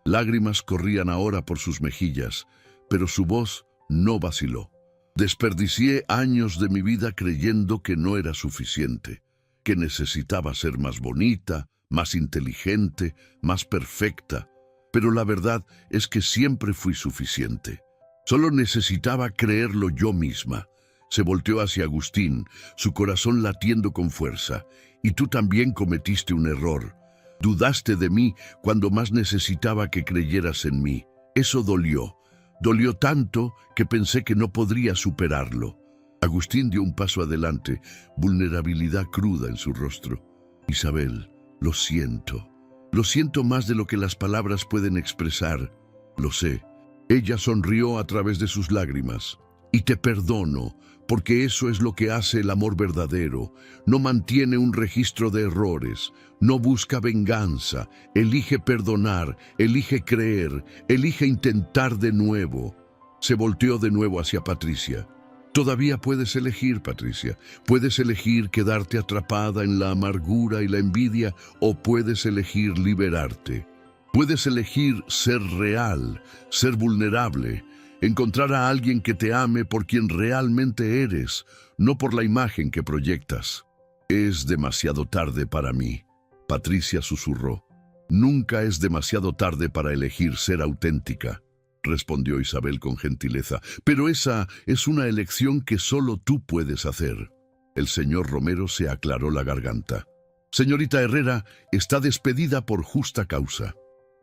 Lágrimas corrían ahora por sus mejillas, pero su voz no vaciló. Desperdicié años de mi vida creyendo que no era suficiente, que necesitaba ser más bonita, más inteligente, más perfecta. Pero la verdad es que siempre fui suficiente. Solo necesitaba creerlo yo misma. Se volteó hacia Agustín, su corazón latiendo con fuerza. Y tú también cometiste un error. Dudaste de mí cuando más necesitaba que creyeras en mí. Eso dolió. Dolió tanto que pensé que no podría superarlo. Agustín dio un paso adelante, vulnerabilidad cruda en su rostro. Isabel, lo siento. Lo siento más de lo que las palabras pueden expresar. Lo sé. Ella sonrió a través de sus lágrimas. Y te perdono, porque eso es lo que hace el amor verdadero. No mantiene un registro de errores, no busca venganza, elige perdonar, elige creer, elige intentar de nuevo. Se volteó de nuevo hacia Patricia. Todavía puedes elegir, Patricia. Puedes elegir quedarte atrapada en la amargura y la envidia, o puedes elegir liberarte. Puedes elegir ser real, ser vulnerable, encontrar a alguien que te ame por quien realmente eres, no por la imagen que proyectas. Es demasiado tarde para mí, Patricia susurró. Nunca es demasiado tarde para elegir ser auténtica, respondió Isabel con gentileza. Pero esa es una elección que solo tú puedes hacer. El señor Romero se aclaró la garganta. Señorita Herrera está despedida por justa causa.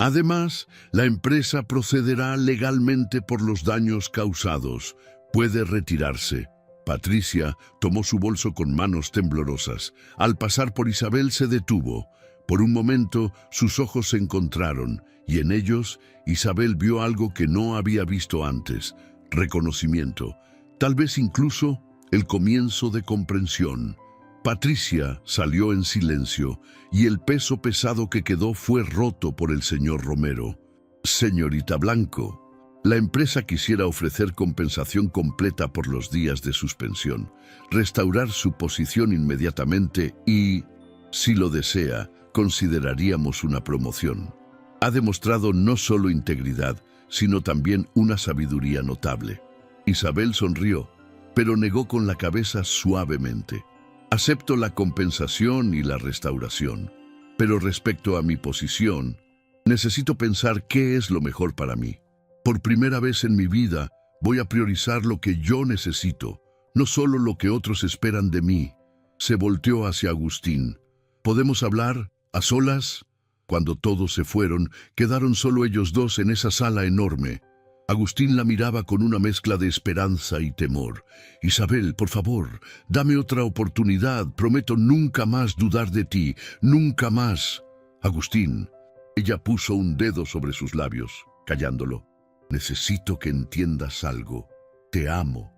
Además, la empresa procederá legalmente por los daños causados. Puede retirarse. Patricia tomó su bolso con manos temblorosas. Al pasar por Isabel se detuvo. Por un momento sus ojos se encontraron y en ellos Isabel vio algo que no había visto antes: reconocimiento, tal vez incluso el comienzo de comprensión. Patricia salió en silencio y el peso pesado que quedó fue roto por el señor Romero. Señorita Blanco, la empresa quisiera ofrecer compensación completa por los días de suspensión, restaurar su posición inmediatamente y, si lo desea, consideraríamos una promoción. Ha demostrado no solo integridad, sino también una sabiduría notable. Isabel sonrió, pero negó con la cabeza suavemente. Acepto la compensación y la restauración, pero respecto a mi posición, necesito pensar qué es lo mejor para mí. Por primera vez en mi vida, voy a priorizar lo que yo necesito, no solo lo que otros esperan de mí. Se volteó hacia Agustín. ¿Podemos hablar a solas? Cuando todos se fueron, quedaron solo ellos dos en esa sala enorme. Agustín la miraba con una mezcla de esperanza y temor. Isabel, por favor, dame otra oportunidad. Prometo nunca más dudar de ti, nunca más. Agustín. Ella puso un dedo sobre sus labios, callándolo. Necesito que entiendas algo. Te amo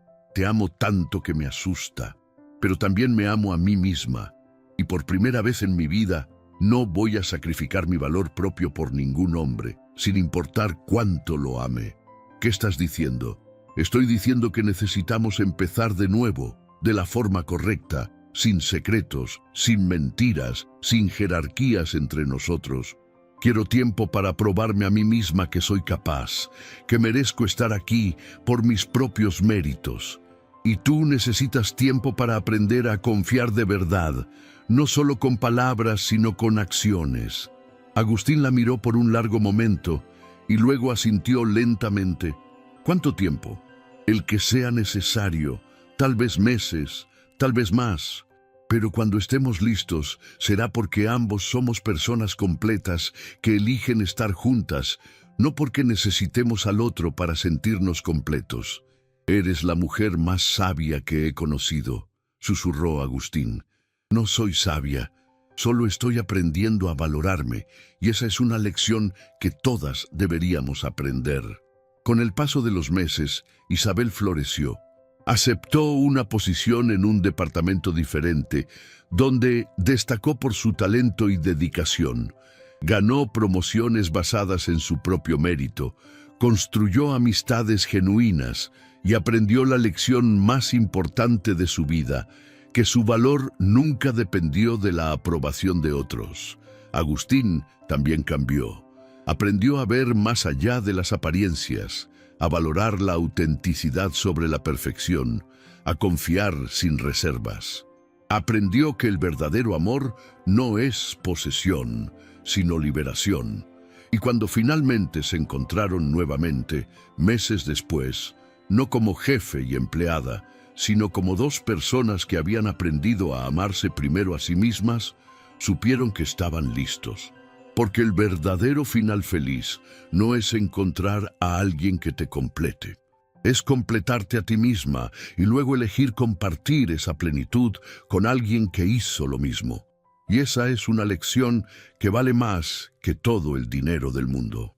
tanto que me asusta, pero también me amo a mí misma. Y por primera vez en mi vida, no voy a sacrificar mi valor propio por ningún hombre, sin importar cuánto lo ame. ¿Qué estás diciendo? Estoy diciendo que necesitamos empezar de nuevo, de la forma correcta, sin secretos, sin mentiras, sin jerarquías entre nosotros. Quiero tiempo para probarme a mí misma que soy capaz, que merezco estar aquí por mis propios méritos. Y tú necesitas tiempo para aprender a confiar de verdad, no solo con palabras, sino con acciones. Agustín la miró por un largo momento y luego asintió lentamente. ¿Cuánto tiempo? El que sea necesario, tal vez meses, tal vez más. Pero cuando estemos listos, será porque ambos somos personas completas que eligen estar juntas, no porque necesitemos al otro para sentirnos completos. Eres la mujer más sabia que he conocido, susurró Agustín. No soy sabia, Solo estoy aprendiendo a valorarme, y esa es una lección que todas deberíamos aprender. Con el paso de los meses, Isabel floreció. Aceptó una posición en un departamento diferente, donde destacó por su talento y dedicación. Ganó promociones basadas en su propio mérito, construyó amistades genuinas y aprendió la lección más importante de su vida, que su valor nunca dependió de la aprobación de otros. Agustín también cambió. Aprendió a ver más allá de las apariencias, a valorar la autenticidad sobre la perfección, a confiar sin reservas. Aprendió que el verdadero amor no es posesión, sino liberación. Y cuando finalmente se encontraron nuevamente, meses después, no como jefe y empleada, sino como dos personas que habían aprendido a amarse primero a sí mismas, supieron que estaban listos. Porque el verdadero final feliz no es encontrar a alguien que te complete. Es completarte a ti misma y luego elegir compartir esa plenitud con alguien que hizo lo mismo. Y esa es una lección que vale más que todo el dinero del mundo.